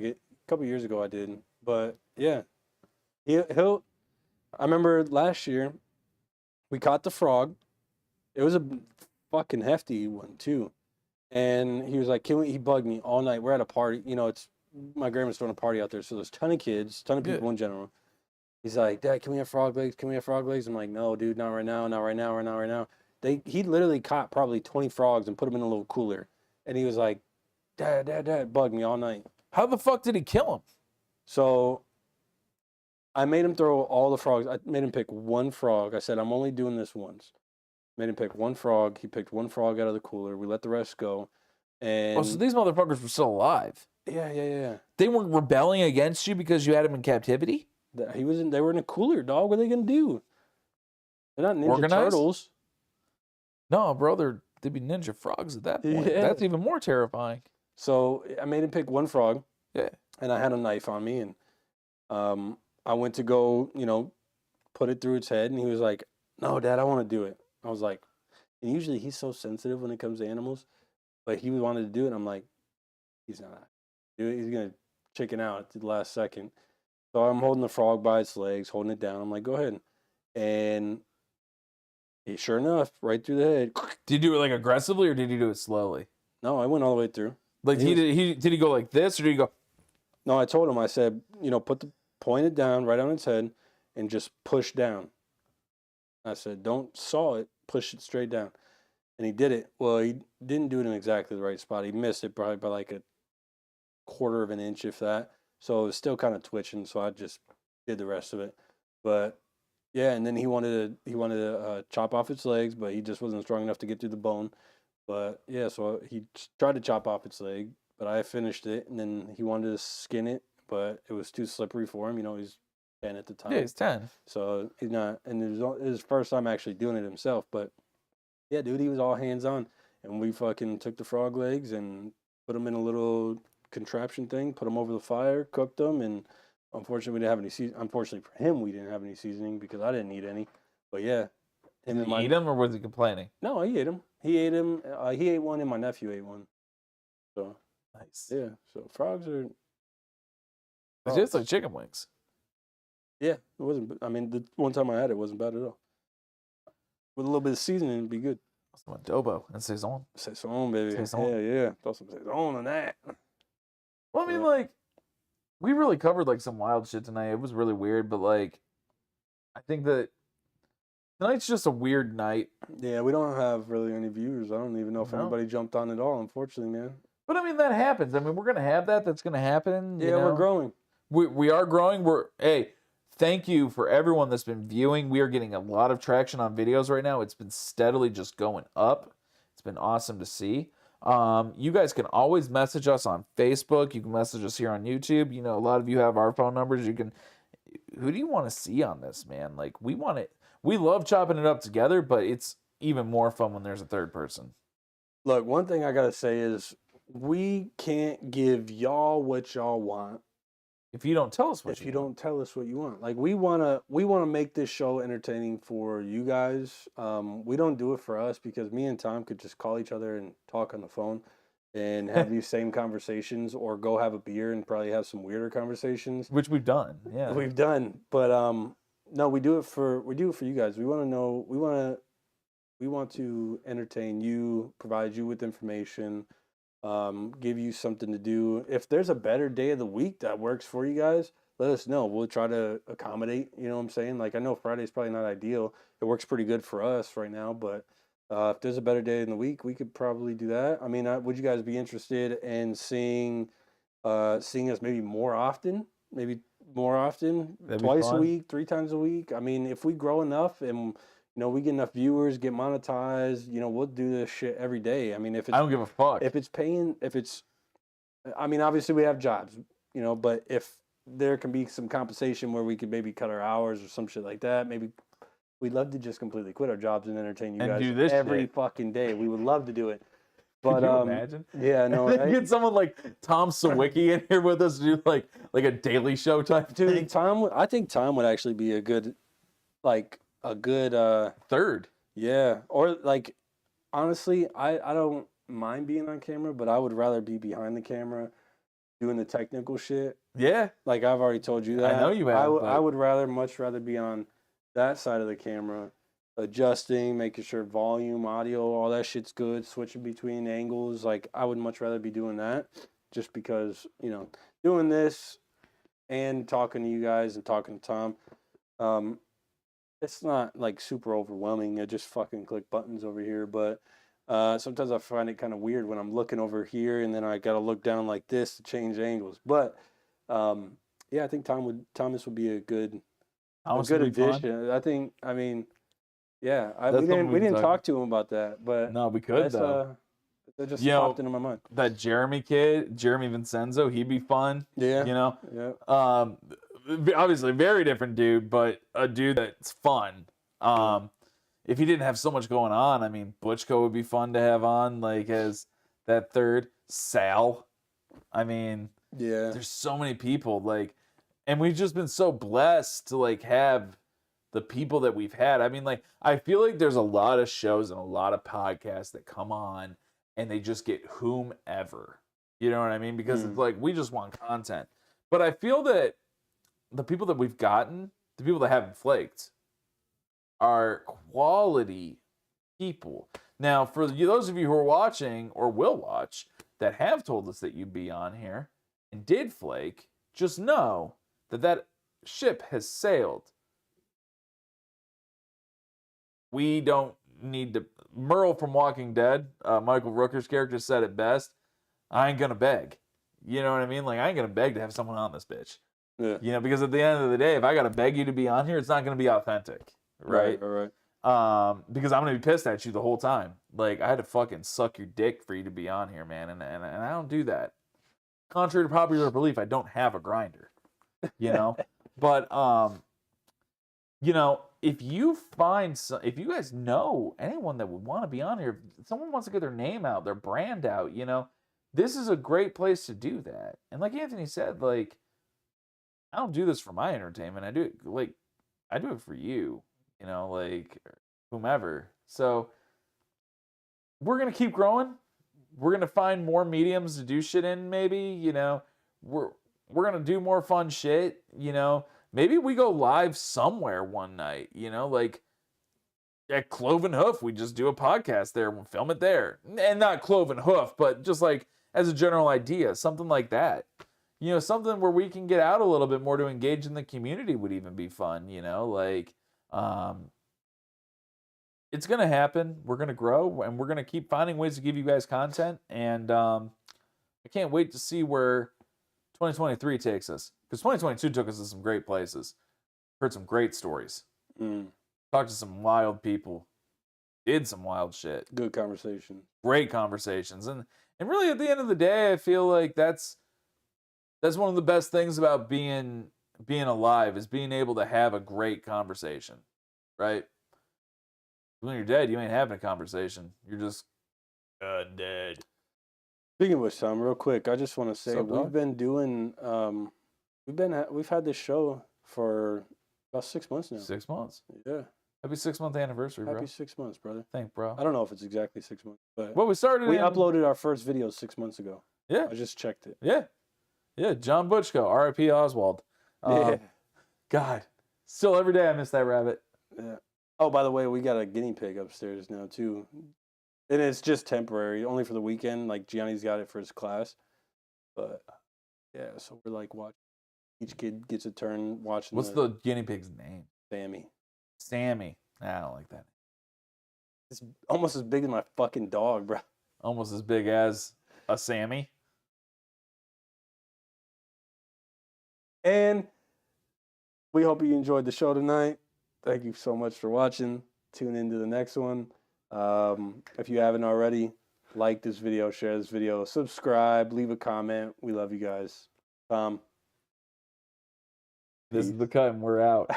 ago, I did. But yeah, he'll. I remember last year, we caught the frog. It was a fucking hefty one too, and he was like, "Can we?" He bugged me all night. We're at a party. You know, it's my grandma's throwing a party out there, so there's a ton of kids, ton of people in general. He's like, "Dad, can we have frog legs? Can we have frog legs?" I'm like, "No, dude, not right now, not right now, not right now." He literally caught probably 20 frogs and put them in a little cooler, and he was like, Dad, bugged me all night. How the fuck did he kill him? So I made him throw all the frogs. I made him pick one frog. I said, I'm only doing this once. Made him pick one frog. He picked one frog out of the cooler. We let the rest go. And Oh, so these motherfuckers were still alive. yeah. They weren't rebelling against you because you had them in captivity? They were in a cooler, dog. What are they gonna do? They're not Ninja Organized? Turtles. No, bro, they'd be ninja frogs at that point. Yeah. That's even more terrifying. So I made him pick one frog. Yeah. And I had a knife on me, and I went to go, put it through its head, and he was like, "No, Dad, I want to do it." I was like, and usually he's so sensitive when it comes to animals, but he wanted to do it. And I'm like, he's not. He's gonna chicken out at the last second. So I'm holding the frog by its legs, holding it down. I'm like, go ahead, and sure enough, right through the head. Did you do it like aggressively or did you do it slowly? No, I went all the way through. Like did he go like this or did he go? No, I told him. I said, point it down right on its head, and just push down. I said, don't saw it, push it straight down. And he did it. Well, he didn't do it in exactly the right spot. He missed it probably by like a quarter of an inch, if that. So it was still kind of twitching. So I just did the rest of it. But yeah, and then he wanted to chop off its legs, but he just wasn't strong enough to get through the bone. But yeah, so he tried to chop off its leg, but I finished it, and then he wanted to skin it, but it was too slippery for him. He's 10 at the time. Yeah, he's 10. So he's not, and it was his first time actually doing it himself. But yeah, dude, he was all hands on, and we fucking took the frog legs and put them in a little contraption thing, put them over the fire, cooked them, and unfortunately we didn't have any unfortunately for him, we didn't have any seasoning because I didn't eat any. But yeah, Did he eat him or was he complaining? No, he ate him. He ate him. He ate one, and my nephew ate one. So Nice. yeah, so frogs are. It's just like chicken wings. Yeah, it wasn't. I mean, the one time I had it wasn't bad at all. With a little bit of seasoning, it'd be good. Some adobo and saison. Saison, baby. Saison. Yeah. Throw some saison on that. Well, I mean, Yeah. like, we really covered like some wild shit tonight. It was really weird, but like, I think that tonight's just a weird night. Yeah, we don't have really any viewers. I don't even know if No. anybody jumped on at all, unfortunately, man. But I mean, that happens. I mean, we're gonna have that. That's gonna happen. Yeah, we're growing. We are growing. Thank you for everyone that's been viewing. We are getting a lot of traction on videos right now. It's been steadily just going up. It's been awesome to see. You guys can always message us on Facebook. You can message us here on YouTube. A lot of you have our phone numbers. Who do you want to see on this, man? Like, we love chopping it up together, but it's even more fun when there's a third person. Look, one thing I gotta say is we can't give y'all what y'all want If you don't tell us what if you don't tell us what you want. Like we wanna make this show entertaining for you guys. We don't do it for us because me and Tom could just call each other and talk on the phone and have these same conversations, or go have a beer and probably have some weirder conversations. which we've done. Yeah. We've done, but no, we do it for you guys. We want to know. We want to entertain you, provide you with information, give you something to do. If there's a better day of the week that works for you guys, let us know. We'll try to accommodate. You know what I'm saying? Like, I know Friday's probably not ideal. It works pretty good for us right now, but if there's a better day in the week, we could probably do that. I mean, would you guys be interested in seeing us maybe more often? Maybe more often, That'd be twice a fun. week, 3 times a week. I mean, if we grow enough and we get enough viewers, get monetized, we'll do this shit every day. I mean, I don't give a fuck. I mean, obviously we have jobs, but if there can be some compensation where we could maybe cut our hours or some shit like that, maybe we'd love to just completely quit our jobs and entertain you And guys do this every shit. fucking day. We would love to do it. But Could you imagine? yeah, no, right? Get someone like Tom Sawicki in here with us to do like a Daily Show type Dude, thing. I think Tom would actually be a good Third. yeah, or like honestly, I don't mind being on camera, but I would rather be behind the camera doing the technical shit. Yeah. Like I've already told you that. I know you have, I but- would much rather be on that side of the camera, adjusting, making sure volume, audio, all that shit's good, switching between angles. Like I would much rather be doing that, just because doing this and talking to you guys and talking to Tom, it's not like super overwhelming. I just fucking click buttons over here, but sometimes I find it kind of weird when I'm looking over here and then I got to look down like this to change angles. But yeah, I think Thomas would be a good Thomas would be fun. addition. I mean, yeah, That's we something we can didn't talk- talk to him about that, but No, we could that's, though. that just You know, popped into my mind. That Jeremy kid, Jeremy Vincenzo, he'd be fun. Yeah, You know? yeah. Obviously very different dude, but a dude that's fun. If he didn't have so much going on, I mean, Butchko would be fun to have on, like as that third. Sal. I mean, Yeah. there's so many people, like, and we've just been so blessed to like have the people that we've had. I mean, like, I feel like there's a lot of shows and a lot of podcasts that come on and they just get whomever. You know what I mean? Because it's like we just want content. But I feel that the people that we've gotten, the people that haven't flaked, are quality people. Now, for those of you who are watching or will watch that have told us that you'd be on here and did flake, just know that that ship has sailed. We don't need to. Merle from Walking Dead, Michael Rooker's character, said it best. I ain't gonna beg. You know what I mean? Like, I ain't gonna beg to have someone on this bitch. Yeah. You know, because at the end of the day, if I gotta beg you to be on here, it's not gonna be authentic, right? Right. Because I'm gonna be pissed at you the whole time. Like, I had to fucking suck your dick for you to be on here, man, and I don't do that. Contrary to popular belief, I don't have a grinder. You know, but you know, if you if you guys know anyone that would want to be on here, if someone wants to get their name out, their brand out, you know, this is a great place to do that. And like Anthony said, like, I don't do this for my entertainment. I do it for you, you know, like whomever. So we're going to keep growing. We're going to find more mediums to do shit in, maybe, you know. We're going to do more fun shit, you know. Maybe we go live somewhere one night, you know, like at Cloven Hoof, we just do a podcast there, we'll film it there. And not Cloven Hoof, but just like as a general idea, something like that. You know, something where we can get out a little bit more to engage in the community would even be fun, you know, like it's going to happen. We're going to grow and we're going to keep finding ways to give you guys content. And I can't wait to see where 2023 takes us. Because 2022 took us to some great places. Heard some great stories. Talked to some wild people. Did some wild shit. Good conversation. Great conversations. And really at the end of the day, I feel like that's one of the best things about being alive, is being able to have a great conversation. Right? When you're dead, you ain't having a conversation. You're just dead. Speaking of which, Tom, real quick, I just want to say What's up, dog? we've been doing we've had this show for about 6 months now. 6 months. Yeah. Happy 6-month anniversary, bro. Happy 6 months, brother. Thank, bro. I don't know if it's exactly 6 months, but Well, we started. we in- uploaded our first video 6 months ago. Yeah. I just checked it. Yeah. John Butchko, R.I.P. Oswald. Yeah. God, still every day I miss that rabbit. Yeah. Oh, by the way, we got a guinea pig upstairs now too, and it's just temporary, only for the weekend. Like Gianni's got it for his class, but yeah. So we're like watching. Each kid gets a turn watching. What's the guinea pig's name? Sammy? Sammy. Nah, I don't like that. It's almost as big as my fucking dog, bro. Almost as big as a Sammy. And we hope you enjoyed the show tonight. Thank you so much for watching. Tune into the next one. If you haven't already, like this video, share this video, subscribe, leave a comment. We love you guys. This is the cut and we're out.